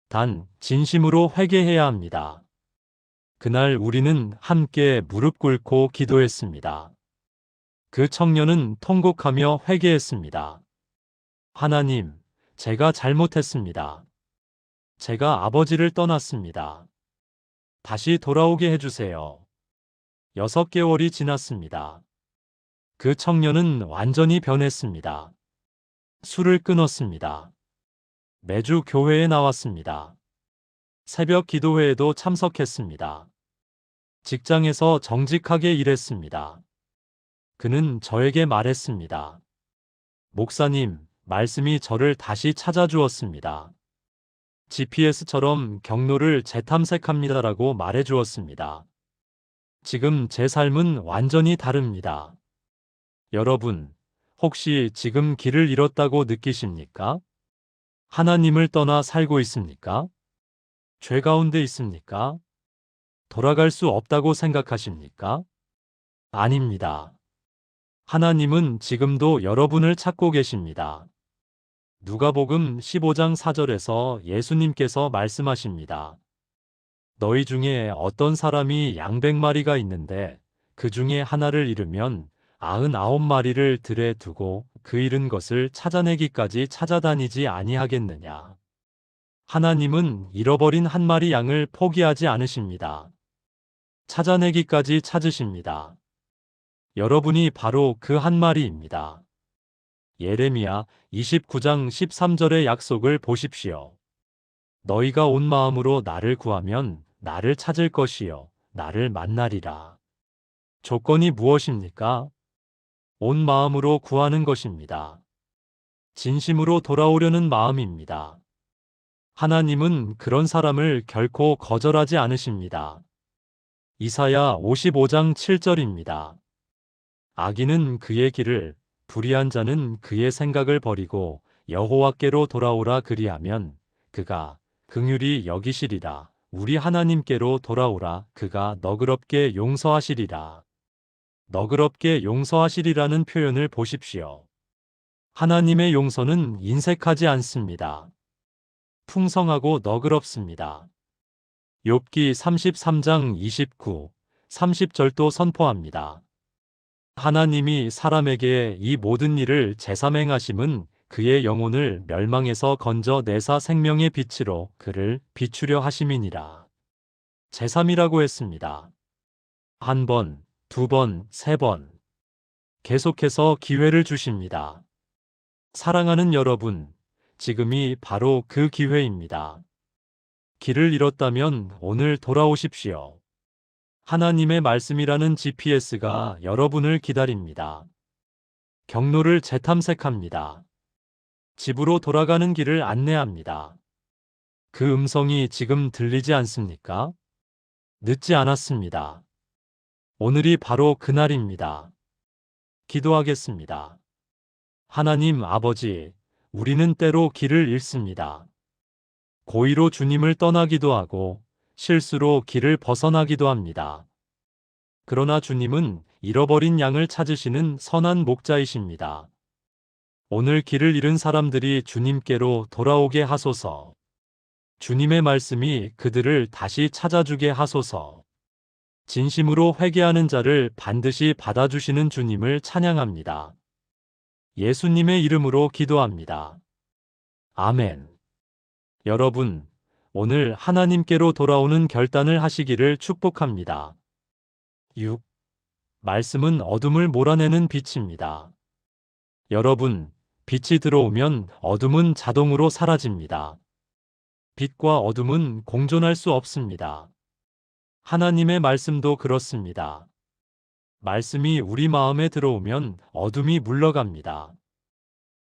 단, 진심으로 회개해야 합니다. 그날 우리는 함께 무릎 꿇고 기도했습니다. 그 청년은 통곡하며 회개했습니다. 하나님, 제가 잘못했습니다. 제가 아버지를 떠났습니다. 다시 돌아오게 해주세요. 6개월이 지났습니다. 그 청년은 완전히 변했습니다. 술을 끊었습니다. 매주 교회에 나왔습니다. 새벽 기도회에도 참석했습니다. 직장에서 정직하게 일했습니다. 그는 저에게 말했습니다. 목사님, 말씀이 저를 다시 찾아주었습니다. GPS처럼 경로를 재탐색합니다라고 말해주었습니다. 지금 제 삶은 완전히 다릅니다. 여러분, 혹시 지금 길을 잃었다고 느끼십니까? 하나님을 떠나 살고 있습니까? 죄 가운데 있습니까? 돌아갈 수 없다고 생각하십니까? 아닙니다. 하나님은 지금도 여러분을 찾고 계십니다. 누가복음 15장 4절에서 예수님께서 말씀하십니다. 너희 중에 어떤 사람이 양 100마리가 있는데 그 중에 하나를 잃으면 99마리를 들에 두고 그 잃은 것을 찾아내기까지 찾아다니지 아니하겠느냐. 하나님은 잃어버린 한 마리 양을 포기하지 않으십니다. 찾아내기까지 찾으십니다. 여러분이 바로 그 한 마리입니다. 예레미야 29장 13절의 약속을 보십시오. 너희가 온 마음으로 나를 구하면 나를 찾을 것이요 나를 만나리라. 조건이 무엇입니까? 온 마음으로 구하는 것입니다. 진심으로 돌아오려는 마음입니다. 하나님은 그런 사람을 결코 거절하지 않으십니다. 이사야 55장 7절입니다. 악인은 그의 길을, 불의한 자는 그의 생각을 버리고 여호와께로 돌아오라 그리하면 그가 긍휼히 여기시리라. 우리 하나님께로 돌아오라. 그가 너그럽게 용서하시리라. 너그럽게 용서하시리라는 표현을 보십시오. 하나님의 용서는 인색하지 않습니다. 풍성하고 너그럽습니다. 욥기 33장 29, 30절도 선포합니다. 하나님이 사람에게 이 모든 일을 재삼행하심은 그의 영혼을 멸망에서 건져 내사 생명의 빛으로 그를 비추려 하심이니라. 제3이라고 했습니다. 한 번, 두 번, 세 번. 계속해서 기회를 주십니다. 사랑하는 여러분, 지금이 바로 그 기회입니다. 길을 잃었다면 오늘 돌아오십시오. 하나님의 말씀이라는 GPS가 여러분을 기다립니다. 경로를 재탐색합니다. 집으로 돌아가는 길을 안내합니다. 그 음성이 지금 들리지 않습니까? 늦지 않았습니다. 오늘이 바로 그날입니다. 기도하겠습니다. 하나님 아버지, 우리는 때로 길을 잃습니다. 고의로 주님을 떠나기도 하고 실수로 길을 벗어나기도 합니다. 그러나 주님은 잃어버린 양을 찾으시는 선한 목자이십니다. 오늘 길을 잃은 사람들이 주님께로 돌아오게 하소서. 주님의 말씀이 그들을 다시 찾아주게 하소서. 진심으로 회개하는 자를 반드시 받아주시는 주님을 찬양합니다. 예수님의 이름으로 기도합니다. 아멘. 여러분, 오늘 하나님께로 돌아오는 결단을 하시기를 축복합니다. 6. 말씀은 어둠을 몰아내는 빛입니다. 여러분, 빛이 들어오면 어둠은 자동으로 사라집니다. 빛과 어둠은 공존할 수 없습니다. 하나님의 말씀도 그렇습니다. 말씀이 우리 마음에 들어오면 어둠이 물러갑니다.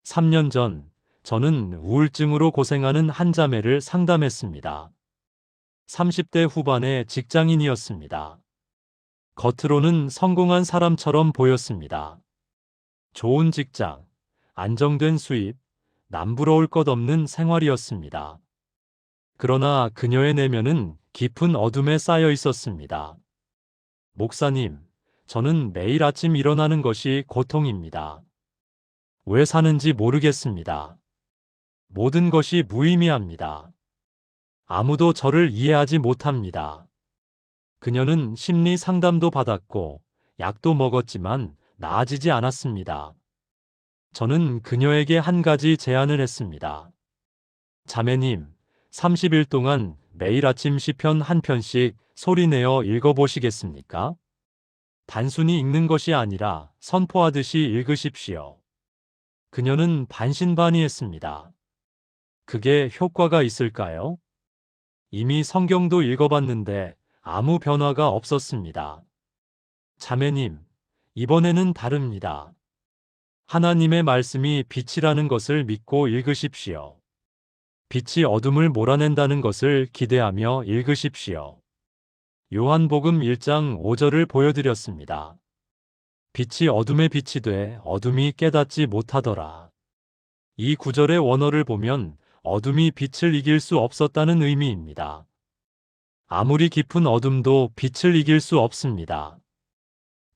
3년 전, 저는 우울증으로 고생하는 한 자매를 상담했습니다. 30대 후반의 직장인이었습니다. 겉으로는 성공한 사람처럼 보였습니다. 좋은 직장, 안정된 수입, 남부러울 것 없는 생활이었습니다. 그러나 그녀의 내면은 깊은 어둠에 쌓여 있었습니다. 목사님, 저는 매일 아침 일어나는 것이 고통입니다. 왜 사는지 모르겠습니다. 모든 것이 무의미합니다. 아무도 저를 이해하지 못합니다. 그녀는 심리 상담도 받았고 약도 먹었지만 나아지지 않았습니다. 저는 그녀에게 한 가지 제안을 했습니다. 자매님, 30일 동안 매일 아침 시편 한 편씩 소리내어 읽어보시겠습니까? 단순히 읽는 것이 아니라 선포하듯이 읽으십시오. 그녀는 반신반의했습니다. 그게 효과가 있을까요? 이미 성경도 읽어봤는데 아무 변화가 없었습니다. 자매님, 이번에는 다릅니다. 하나님의 말씀이 빛이라는 것을 믿고 읽으십시오. 빛이 어둠을 몰아낸다는 것을 기대하며 읽으십시오. 요한복음 1장 5절을 보여드렸습니다. 빛이 어둠에 빛이 돼 어둠이 깨닫지 못하더라. 이 구절의 원어를 보면 어둠이 빛을 이길 수 없었다는 의미입니다. 아무리 깊은 어둠도 빛을 이길 수 없습니다.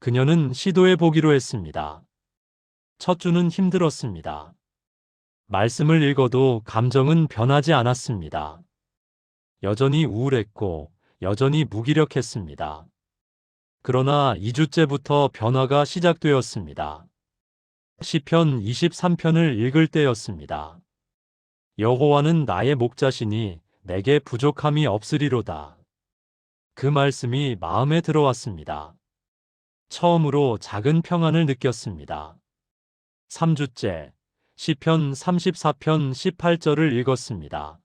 그녀는 시도해 보기로 했습니다. 첫 주는 힘들었습니다. 말씀을 읽어도 감정은 변하지 않았습니다. 여전히 우울했고 여전히 무기력했습니다. 그러나 2주째부터 변화가 시작되었습니다. 시편 23편을 읽을 때였습니다. 여호와는 나의 목자시니 내게 부족함이 없으리로다. 그 말씀이 마음에 들어왔습니다. 처음으로 작은 평안을 느꼈습니다. 3주째, 시편 34편 18절을 읽었습니다.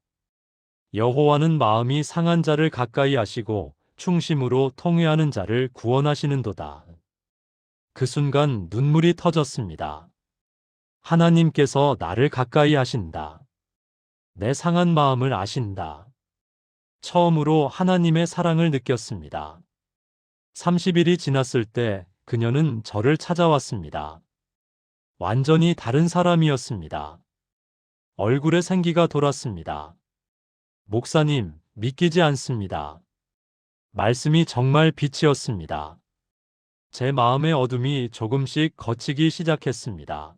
여호와는 마음이 상한 자를 가까이 하시고 충심으로 통회하는 자를 구원하시는도다. 그 순간 눈물이 터졌습니다. 하나님께서 나를 가까이 하신다. 내 상한 마음을 아신다. 처음으로 하나님의 사랑을 느꼈습니다. 30일이 지났을 때 그녀는 저를 찾아왔습니다. 완전히 다른 사람이었습니다. 얼굴에 생기가 돌았습니다. 목사님, 믿기지 않습니다. 말씀이 정말 빛이었습니다. 제 마음의 어둠이 조금씩 걷히기 시작했습니다.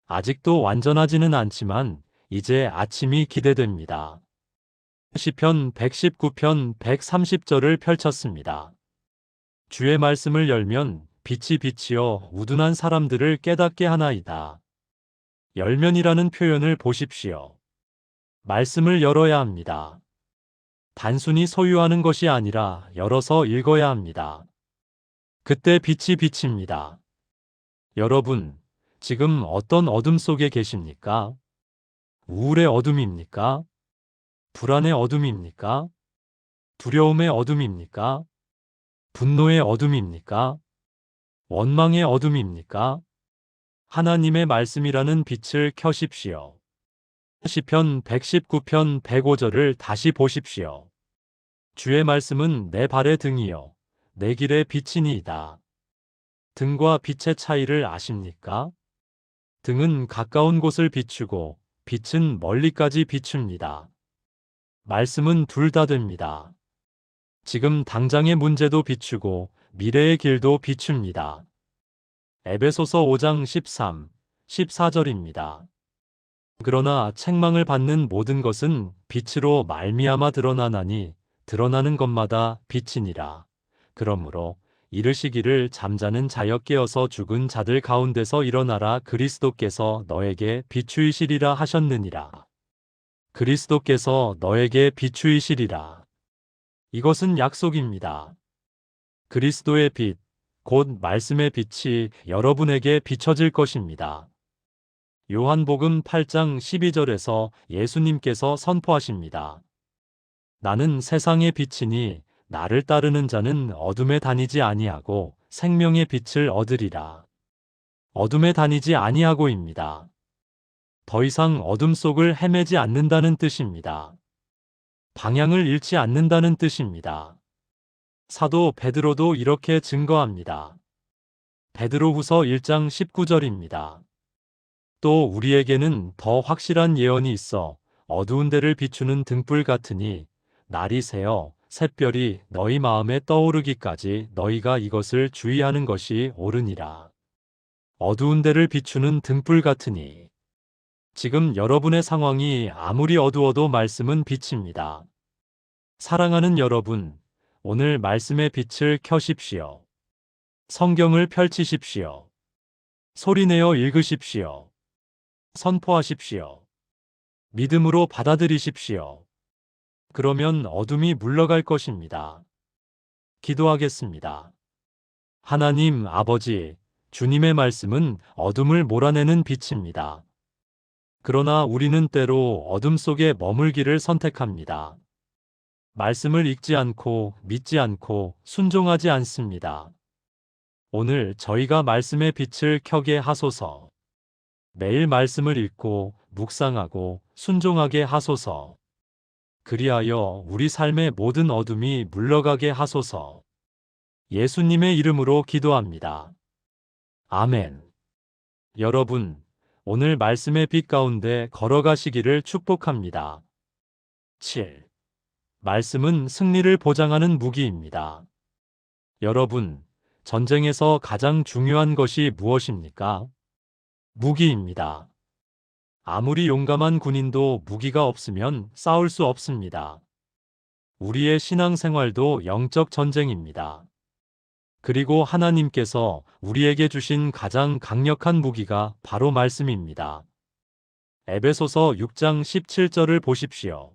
아직도 완전하지는 않지만 이제 아침이 기대됩니다. 시편 119편 130절을 펼쳤습니다. 주의 말씀을 열면 빛이 빛이여 우둔한 사람들을 깨닫게 하나이다. 열면이라는 표현을 보십시오. 말씀을 열어야 합니다. 단순히 소유하는 것이 아니라 열어서 읽어야 합니다. 그때 빛이 비칩니다. 여러분, 지금 어떤 어둠 속에 계십니까? 우울의 어둠입니까? 불안의 어둠입니까? 두려움의 어둠입니까? 분노의 어둠입니까? 원망의 어둠입니까? 하나님의 말씀이라는 빛을 켜십시오. 시편 119편 105절을 다시 보십시오. 주의 말씀은 내 발의 등이요 내 길의 빛이니이다. 등과 빛의 차이를 아십니까? 등은 가까운 곳을 비추고 빛은 멀리까지 비춥니다. 말씀은 둘 다 됩니다. 지금 당장의 문제도 비추고 미래의 길도 비춥니다. 에베소서 5장 13, 14절입니다. 그러나 책망을 받는 모든 것은 빛으로 말미암아 드러나나니 드러나는 것마다 빛이니라. 그러므로 이르시기를 잠자는 자여 깨어서 죽은 자들 가운데서 일어나라. 그리스도께서 너에게 비추이시리라 하셨느니라. 그리스도께서 너에게 비추이시리라. 이것은 약속입니다. 그리스도의 빛, 곧 말씀의 빛이 여러분에게 비춰질 것입니다. 요한복음 8장 12절에서 예수님께서 선포하십니다. 나는 세상의 빛이니 나를 따르는 자는 어둠에 다니지 아니하고 생명의 빛을 얻으리라. 어둠에 다니지 아니하고입니다. 더 이상 어둠 속을 헤매지 않는다는 뜻입니다. 방향을 잃지 않는다는 뜻입니다. 사도 베드로도 이렇게 증거합니다. 베드로후서 1장 19절입니다. 또 우리에게는 더 확실한 예언이 있어 어두운 데를 비추는 등불 같으니 날이 새어 샛별이 너희 마음에 떠오르기까지 너희가 이것을 주의하는 것이 옳으니라. 어두운 데를 비추는 등불 같으니 지금 여러분의 상황이 아무리 어두워도 말씀은 빛입니다. 사랑하는 여러분, 오늘 말씀의 빛을 켜십시오. 성경을 펼치십시오. 소리내어 읽으십시오. 선포하십시오. 믿음으로 받아들이십시오. 그러면 어둠이 물러갈 것입니다. 기도하겠습니다. 하나님 아버지, 주님의 말씀은 어둠을 몰아내는 빛입니다. 그러나 우리는 때로 어둠 속에 머물기를 선택합니다. 말씀을 읽지 않고 믿지 않고 순종하지 않습니다. 오늘 저희가 말씀의 빛을 켜게 하소서. 매일 말씀을 읽고 묵상하고 순종하게 하소서. 그리하여 우리 삶의 모든 어둠이 물러가게 하소서. 예수님의 이름으로 기도합니다. 아멘. 여러분, 오늘 말씀의 빛 가운데 걸어가시기를 축복합니다. 7. 말씀은 승리를 보장하는 무기입니다. 여러분, 전쟁에서 가장 중요한 것이 무엇입니까? 무기입니다. 아무리 용감한 군인도 무기가 없으면 싸울 수 없습니다. 우리의 신앙생활도 영적 전쟁입니다. 그리고 하나님께서 우리에게 주신 가장 강력한 무기가 바로 말씀입니다. 에베소서 6장 17절을 보십시오.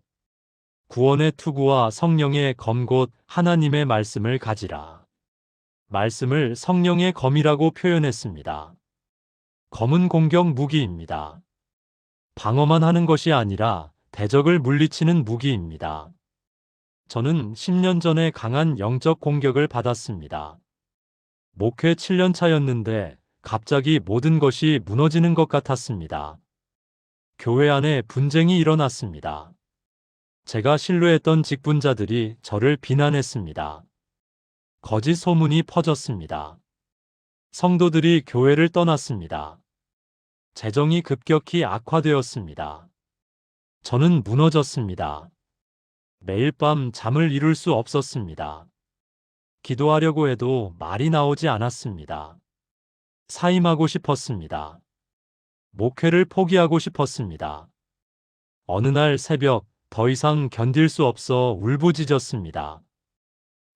구원의 투구와 성령의 검 곧 하나님의 말씀을 가지라. 말씀을 성령의 검이라고 표현했습니다. 검은 공격 무기입니다. 방어만 하는 것이 아니라 대적을 물리치는 무기입니다. 저는 10년 전에 강한 영적 공격을 받았습니다. 목회 7년 차였는데 갑자기 모든 것이 무너지는 것 같았습니다. 교회 안에 분쟁이 일어났습니다. 제가 신뢰했던 직분자들이 저를 비난했습니다. 거짓 소문이 퍼졌습니다. 성도들이 교회를 떠났습니다. 재정이 급격히 악화되었습니다. 저는 무너졌습니다. 매일 밤 잠을 이룰 수 없었습니다. 기도하려고 해도 말이 나오지 않았습니다. 사임하고 싶었습니다. 목회를 포기하고 싶었습니다. 어느 날 새벽 더 이상 견딜 수 없어 울부짖었습니다.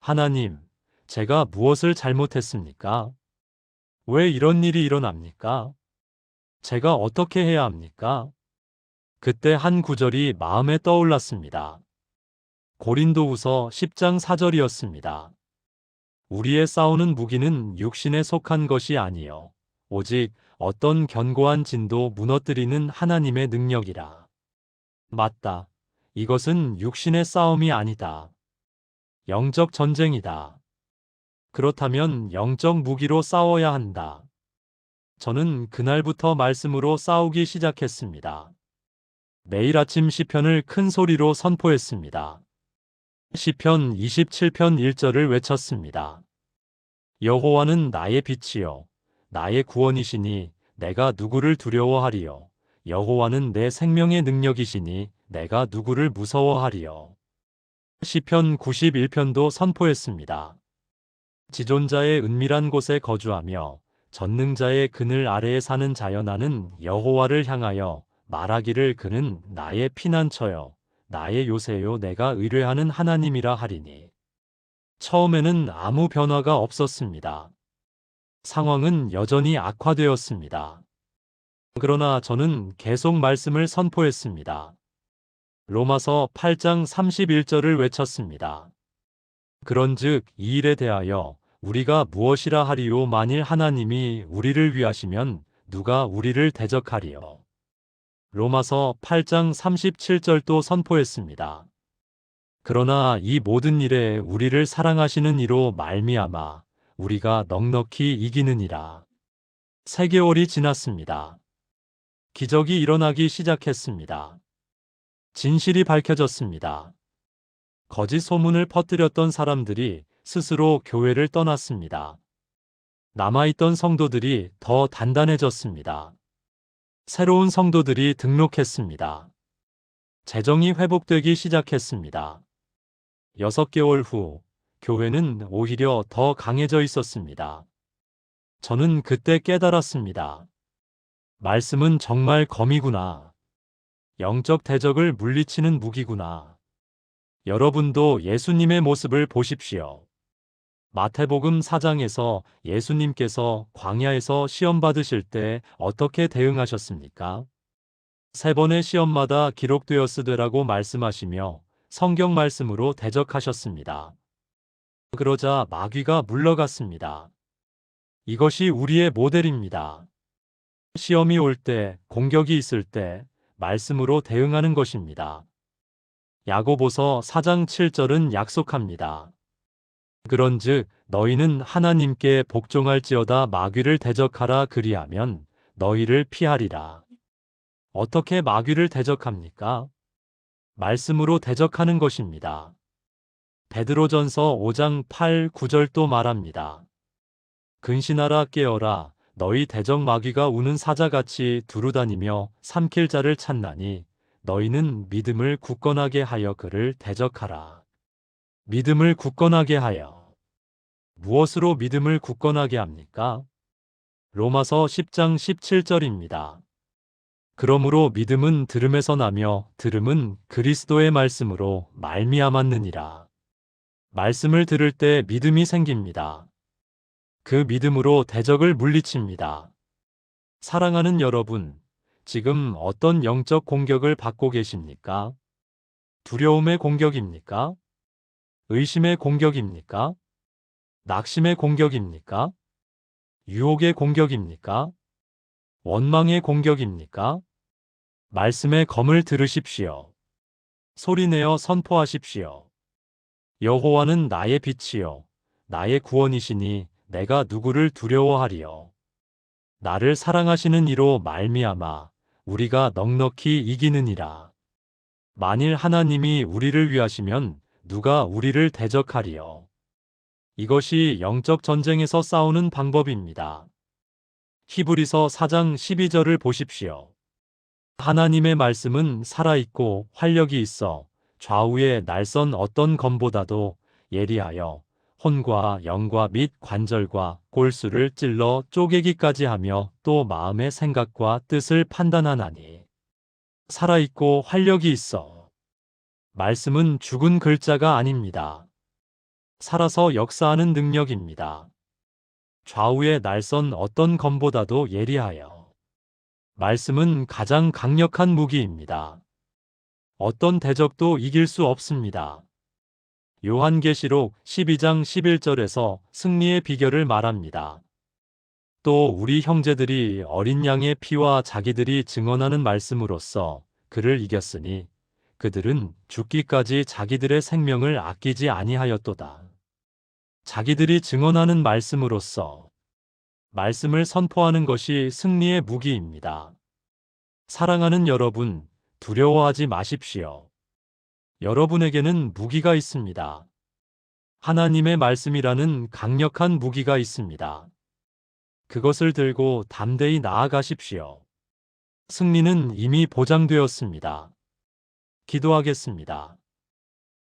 하나님, 제가 무엇을 잘못했습니까? 왜 이런 일이 일어납니까? 제가 어떻게 해야 합니까? 그때 한 구절이 마음에 떠올랐습니다. 고린도후서 10장 4절이었습니다. 우리의 싸우는 무기는 육신에 속한 것이 아니요 오직 어떤 견고한 진도 무너뜨리는 하나님의 능력이라. 맞다. 이것은 육신의 싸움이 아니다. 영적 전쟁이다. 그렇다면 영적 무기로 싸워야 한다. 저는 그날부터 말씀으로 싸우기 시작했습니다. 매일 아침 시편을 큰 소리로 선포했습니다. 시편 27편 1절을 외쳤습니다. 여호와는 나의 빛이요 나의 구원이시니 내가 누구를 두려워하리요. 여호와는 내 생명의 능력이시니 내가 누구를 무서워하리요. 시편 91편도 선포했습니다. 지존자의 은밀한 곳에 거주하며 전능자의 그늘 아래에 사는 자여 나는 여호와를 향하여 말하기를 그는 나의 피난처요 나의 요새요 내가 의뢰하는 하나님이라 하리니. 처음에는 아무 변화가 없었습니다. 상황은 여전히 악화되었습니다. 그러나 저는 계속 말씀을 선포했습니다. 로마서 8장 31절을 외쳤습니다. 그런즉 이 일에 대하여 우리가 무엇이라 하리요 만일 하나님이 우리를 위하시면 누가 우리를 대적하리요. 로마서 8장 37절도 선포했습니다. 그러나 이 모든 일에 우리를 사랑하시는 이로 말미암아 우리가 넉넉히 이기느니라. 3개월이 지났습니다. 기적이 일어나기 시작했습니다. 진실이 밝혀졌습니다. 거짓 소문을 퍼뜨렸던 사람들이 스스로 교회를 떠났습니다. 남아있던 성도들이 더 단단해졌습니다. 새로운 성도들이 등록했습니다. 재정이 회복되기 시작했습니다. 6개월 후 교회는 오히려 더 강해져 있었습니다. 저는 그때 깨달았습니다. 말씀은 정말 검이구나. 영적 대적을 물리치는 무기구나. 여러분도 예수님의 모습을 보십시오. 마태복음 4장에서 예수님께서 광야에서 시험 받으실 때 어떻게 대응하셨습니까? 3번의 시험마다 기록되었으되라고 말씀하시며 성경 말씀으로 대적하셨습니다. 그러자 마귀가 물러갔습니다. 이것이 우리의 모델입니다. 시험이 올 때, 공격이 있을 때 말씀으로 대응하는 것입니다. 야고보서 4장 7절은 약속합니다. 그런즉 너희는 하나님께 복종할지어다 마귀를 대적하라 그리하면 너희를 피하리라. 어떻게 마귀를 대적합니까? 말씀으로 대적하는 것입니다. 베드로전서 5장 8, 9절도 말합니다. 근신하라 깨어라 너희 대적 마귀가 우는 사자같이 두루다니며 삼킬 자를 찾나니 너희는 믿음을 굳건하게 하여 그를 대적하라. 믿음을 굳건하게 하여. 무엇으로 믿음을 굳건하게 합니까? 로마서 10장 17절입니다. 그러므로 믿음은 들음에서 나며 들음은 그리스도의 말씀으로 말미암았느니라. 말씀을 들을 때 믿음이 생깁니다. 그 믿음으로 대적을 물리칩니다. 사랑하는 여러분, 지금 어떤 영적 공격을 받고 계십니까? 두려움의 공격입니까? 의심의 공격입니까? 낙심의 공격입니까? 유혹의 공격입니까? 원망의 공격입니까? 말씀의 검을 들으십시오. 소리내어 선포하십시오. 여호와는 나의 빛이요 나의 구원이시니 내가 누구를 두려워하리요. 나를 사랑하시는 이로 말미암아 우리가 넉넉히 이기느니라. 만일 하나님이 우리를 위하시면 누가 우리를 대적하리요. 이것이 영적 전쟁에서 싸우는 방법입니다. 히브리서 4장 12절을 보십시오. 하나님의 말씀은 살아있고 활력이 있어 좌우의 날선 어떤 검보다도 예리하여 혼과 영과 및 관절과 골수를 찔러 쪼개기까지 하며 또 마음의 생각과 뜻을 판단하나니. 살아있고 활력이 있어. 말씀은 죽은 글자가 아닙니다. 살아서 역사하는 능력입니다. 좌우의 날선 어떤 검보다도 예리하여. 말씀은 가장 강력한 무기입니다. 어떤 대적도 이길 수 없습니다. 요한계시록 12장 11절에서 승리의 비결을 말합니다. 또 우리 형제들이 어린 양의 피와 자기들이 증언하는 말씀으로써 그를 이겼으니 그들은 죽기까지 자기들의 생명을 아끼지 아니하였도다. 자기들이 증언하는 말씀으로써 말씀을 선포하는 것이 승리의 무기입니다. 사랑하는 여러분, 두려워하지 마십시오. 여러분에게는 무기가 있습니다. 하나님의 말씀이라는 강력한 무기가 있습니다. 그것을 들고 담대히 나아가십시오. 승리는 이미 보장되었습니다. 기도하겠습니다.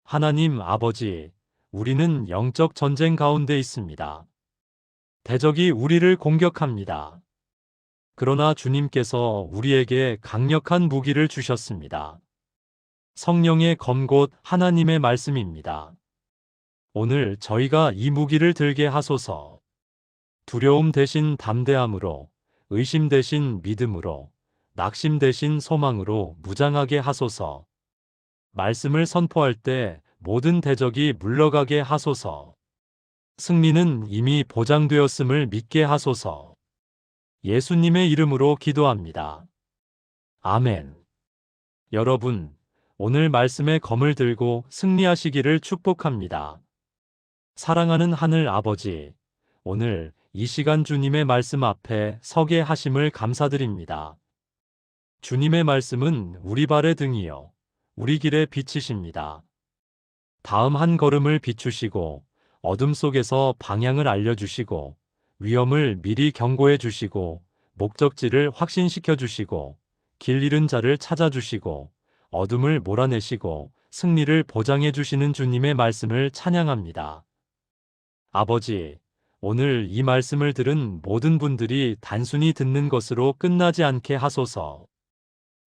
하나님 아버지, 우리는 영적 전쟁 가운데 있습니다. 대적이 우리를 공격합니다. 그러나 주님께서 우리에게 강력한 무기를 주셨습니다. 성령의 검 곧 하나님의 말씀입니다. 오늘 저희가 이 무기를 들게 하소서. 두려움 대신 담대함으로, 의심 대신 믿음으로, 낙심 대신 소망으로 무장하게 하소서. 말씀을 선포할 때 모든 대적이 물러가게 하소서. 승리는 이미 보장되었음을 믿게 하소서. 예수님의 이름으로 기도합니다. 아멘. 여러분, 오늘 말씀의 검을 들고 승리하시기를 축복합니다. 사랑하는 하늘 아버지, 오늘 이 시간 주님의 말씀 앞에 서게 하심을 감사드립니다. 주님의 말씀은 우리 발의 등이요, 우리 길의 빛이십니다. 다음 한 걸음을 비추시고 어둠 속에서 방향을 알려주시고 위험을 미리 경고해 주시고 목적지를 확신시켜 주시고 길 잃은 자를 찾아주시고 어둠을 몰아내시고 승리를 보장해 주시는 주님의 말씀을 찬양합니다. 아버지, 오늘 이 말씀을 들은 모든 분들이 단순히 듣는 것으로 끝나지 않게 하소서.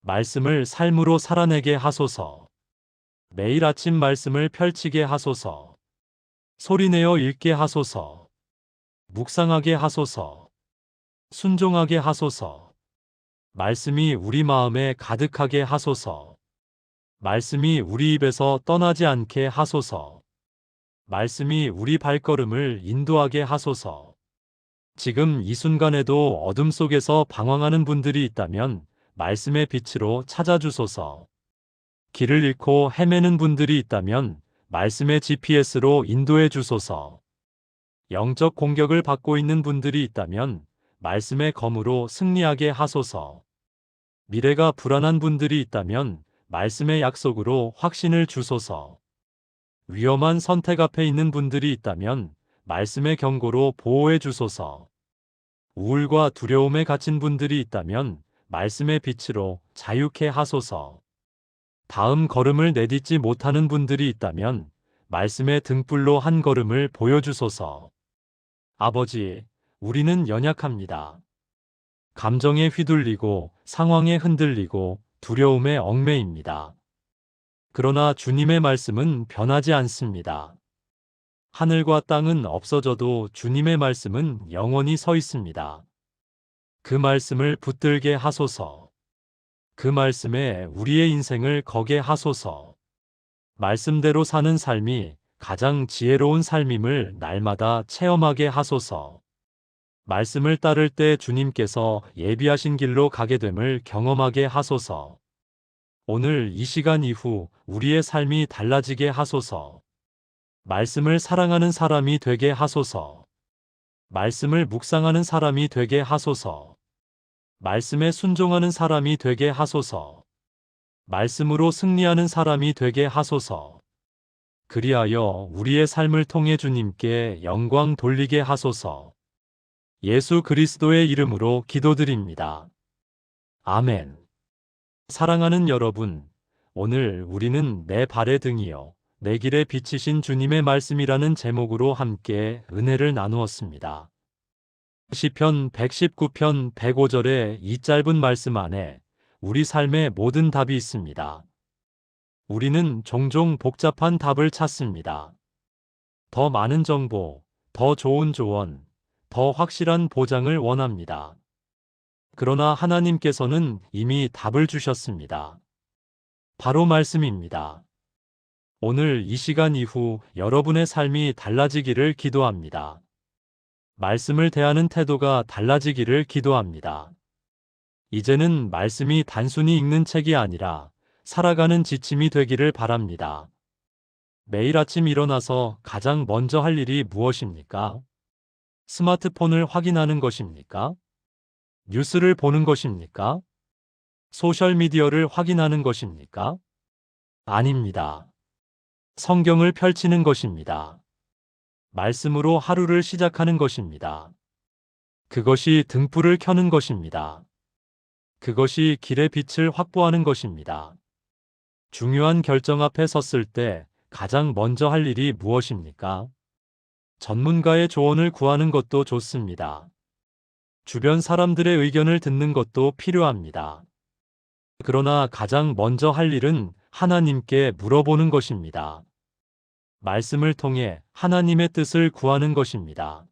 말씀을 삶으로 살아내게 하소서. 매일 아침 말씀을 펼치게 하소서. 소리내어 읽게 하소서. 묵상하게 하소서. 순종하게 하소서. 말씀이 우리 마음에 가득하게 하소서. 말씀이 우리 입에서 떠나지 않게 하소서. 말씀이 우리 발걸음을 인도하게 하소서. 지금 이 순간에도 어둠 속에서 방황하는 분들이 있다면 말씀의 빛으로 찾아주소서. 길을 잃고 헤매는 분들이 있다면 말씀의 GPS로 인도해 주소서. 영적 공격을 받고 있는 분들이 있다면 말씀의 검으로 승리하게 하소서. 미래가 불안한 분들이 있다면 말씀의 약속으로 확신을 주소서. 위험한 선택 앞에 있는 분들이 있다면 말씀의 경고로 보호해 주소서. 우울과 두려움에 갇힌 분들이 있다면 말씀의 빛으로 자유케 하소서. 다음 걸음을 내딛지 못하는 분들이 있다면 말씀의 등불로 한 걸음을 보여주소서. 아버지, 우리는 연약합니다. 감정에 휘둘리고 상황에 흔들리고 두려움에 얽매입니다. 그러나 주님의 말씀은 변하지 않습니다. 하늘과 땅은 없어져도 주님의 말씀은 영원히 서 있습니다. 그 말씀을 붙들게 하소서. 그 말씀에 우리의 인생을 거게 하소서. 말씀대로 사는 삶이 가장 지혜로운 삶임을 날마다 체험하게 하소서. 말씀을 따를 때 주님께서 예비하신 길로 가게 됨을 경험하게 하소서. 오늘 이 시간 이후 우리의 삶이 달라지게 하소서. 말씀을 사랑하는 사람이 되게 하소서. 말씀을 묵상하는 사람이 되게 하소서. 말씀에 순종하는 사람이 되게 하소서. 말씀으로 승리하는 사람이 되게 하소서. 그리하여 우리의 삶을 통해 주님께 영광 돌리게 하소서. 예수 그리스도의 이름으로 기도드립니다. 아멘. 사랑하는 여러분, 오늘 우리는 내 발의 등이요 내 길에 비치신 주님의 말씀이라는 제목으로 함께 은혜를 나누었습니다. 시편 119편 105절의 이 짧은 말씀 안에 우리 삶의 모든 답이 있습니다. 우리는 종종 복잡한 답을 찾습니다. 더 많은 정보, 더 좋은 조언, 더 확실한 보장을 원합니다. 그러나 하나님께서는 이미 답을 주셨습니다. 바로 말씀입니다. 오늘 이 시간 이후 여러분의 삶이 달라지기를 기도합니다. 말씀을 대하는 태도가 달라지기를 기도합니다. 이제는 말씀이 단순히 읽는 책이 아니라 살아가는 지침이 되기를 바랍니다. 매일 아침 일어나서 가장 먼저 할 일이 무엇입니까? 스마트폰을 확인하는 것입니까? 뉴스를 보는 것입니까? 소셜미디어를 확인하는 것입니까? 아닙니다. 성경을 펼치는 것입니다. 말씀으로 하루를 시작하는 것입니다. 그것이 등불을 켜는 것입니다. 그것이 길의 빛을 확보하는 것입니다. 중요한 결정 앞에 섰을 때 가장 먼저 할 일이 무엇입니까? 전문가의 조언을 구하는 것도 좋습니다. 주변 사람들의 의견을 듣는 것도 필요합니다. 그러나 가장 먼저 할 일은 하나님께 물어보는 것입니다. 말씀을 통해 하나님의 뜻을 구하는 것입니다.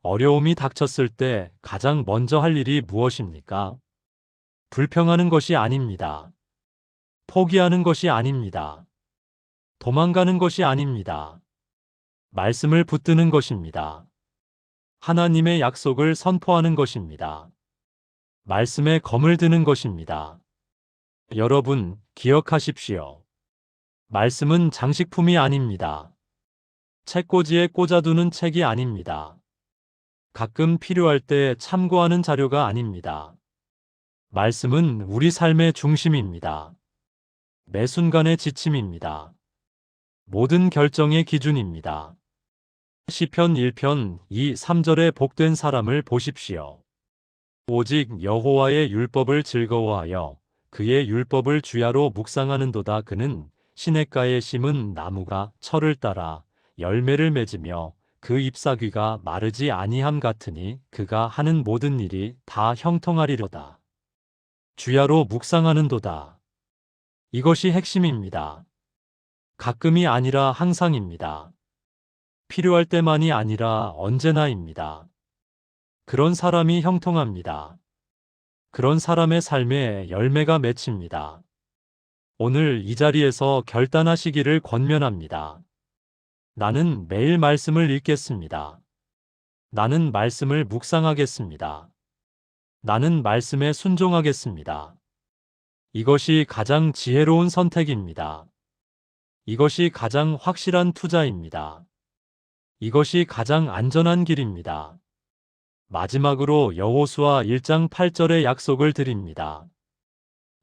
어려움이 닥쳤을 때 가장 먼저 할 일이 무엇입니까? 불평하는 것이 아닙니다. 포기하는 것이 아닙니다. 도망가는 것이 아닙니다. 말씀을 붙드는 것입니다. 하나님의 약속을 선포하는 것입니다. 말씀에 검을 드는 것입니다. 여러분, 기억하십시오. 말씀은 장식품이 아닙니다. 책꽂이에 꽂아두는 책이 아닙니다. 가끔 필요할 때 참고하는 자료가 아닙니다. 말씀은 우리 삶의 중심입니다. 매 순간의 지침입니다. 모든 결정의 기준입니다. 시편 1편 2, 3절의 복된 사람을 보십시오. 오직 여호와의 율법을 즐거워하여 그의 율법을 주야로 묵상하는도다. 그는 시냇가에 심은 나무가 철을 따라 열매를 맺으며 그 잎사귀가 마르지 아니함 같으니 그가 하는 모든 일이 다 형통하리로다. 주야로 묵상하는도다. 이것이 핵심입니다. 가끔이 아니라 항상입니다. 필요할 때만이 아니라 언제나입니다. 그런 사람이 형통합니다. 그런 사람의 삶에 열매가 맺힙니다. 오늘 이 자리에서 결단하시기를 권면합니다. 나는 매일 말씀을 읽겠습니다. 나는 말씀을 묵상하겠습니다. 나는 말씀에 순종하겠습니다. 이것이 가장 지혜로운 선택입니다. 이것이 가장 확실한 투자입니다. 이것이 가장 안전한 길입니다. 마지막으로 여호수아 1장 8절의 약속을 드립니다.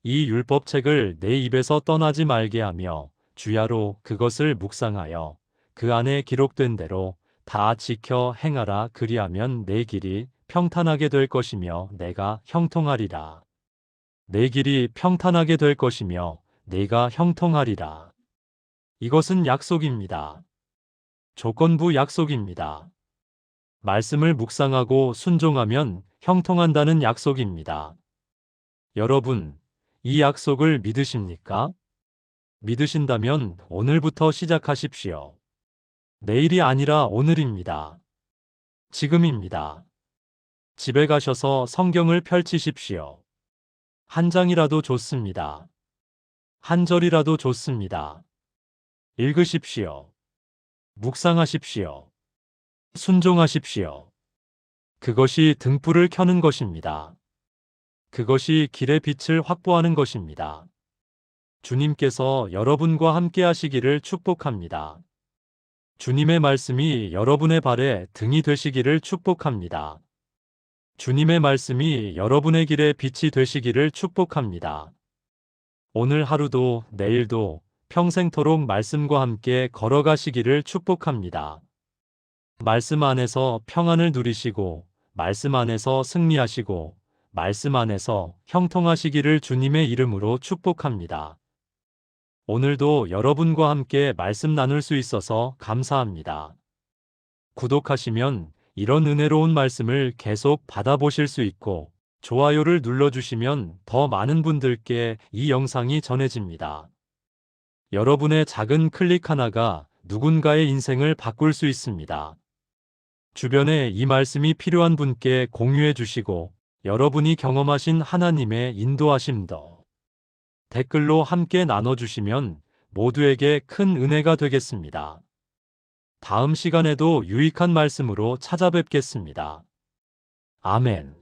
이 율법책을 내 입에서 떠나지 말게 하며 주야로 그것을 묵상하여 그 안에 기록된 대로 다 지켜 행하라. 그리하면 내 길이 평탄하게 될 것이며 내가 형통하리라. 내 길이 평탄하게 될 것이며 내가 형통하리라. 이것은 약속입니다. 조건부 약속입니다. 말씀을 묵상하고 순종하면 형통한다는 약속입니다. 여러분, 이 약속을 믿으십니까? 믿으신다면 오늘부터 시작하십시오. 내일이 아니라 오늘입니다. 지금입니다. 집에 가셔서 성경을 펼치십시오. 한 장이라도 좋습니다. 한 절이라도 좋습니다. 읽으십시오. 묵상하십시오. 순종하십시오. 그것이 등불을 켜는 것입니다. 그것이 길의 빛을 확보하는 것입니다. 주님께서 여러분과 함께 하시기를 축복합니다. 주님의 말씀이 여러분의 발에 등이 되시기를 축복합니다. 주님의 말씀이 여러분의 길에 빛이 되시기를 축복합니다. 오늘 하루도 내일도 평생토록 말씀과 함께 걸어가시기를 축복합니다. 말씀 안에서 평안을 누리시고 말씀 안에서 승리하시고 말씀 안에서 형통하시기를 주님의 이름으로 축복합니다. 오늘도 여러분과 함께 말씀 나눌 수 있어서 감사합니다. 구독하시면 이런 은혜로운 말씀을 계속 받아보실 수 있고 좋아요를 눌러주시면 더 많은 분들께 이 영상이 전해집니다. 여러분의 작은 클릭 하나가 누군가의 인생을 바꿀 수 있습니다. 주변에 이 말씀이 필요한 분께 공유해 주시고 여러분이 경험하신 하나님의 인도하심도 댓글로 함께 나눠주시면 모두에게 큰 은혜가 되겠습니다. 다음 시간에도 유익한 말씀으로 찾아뵙겠습니다. 아멘.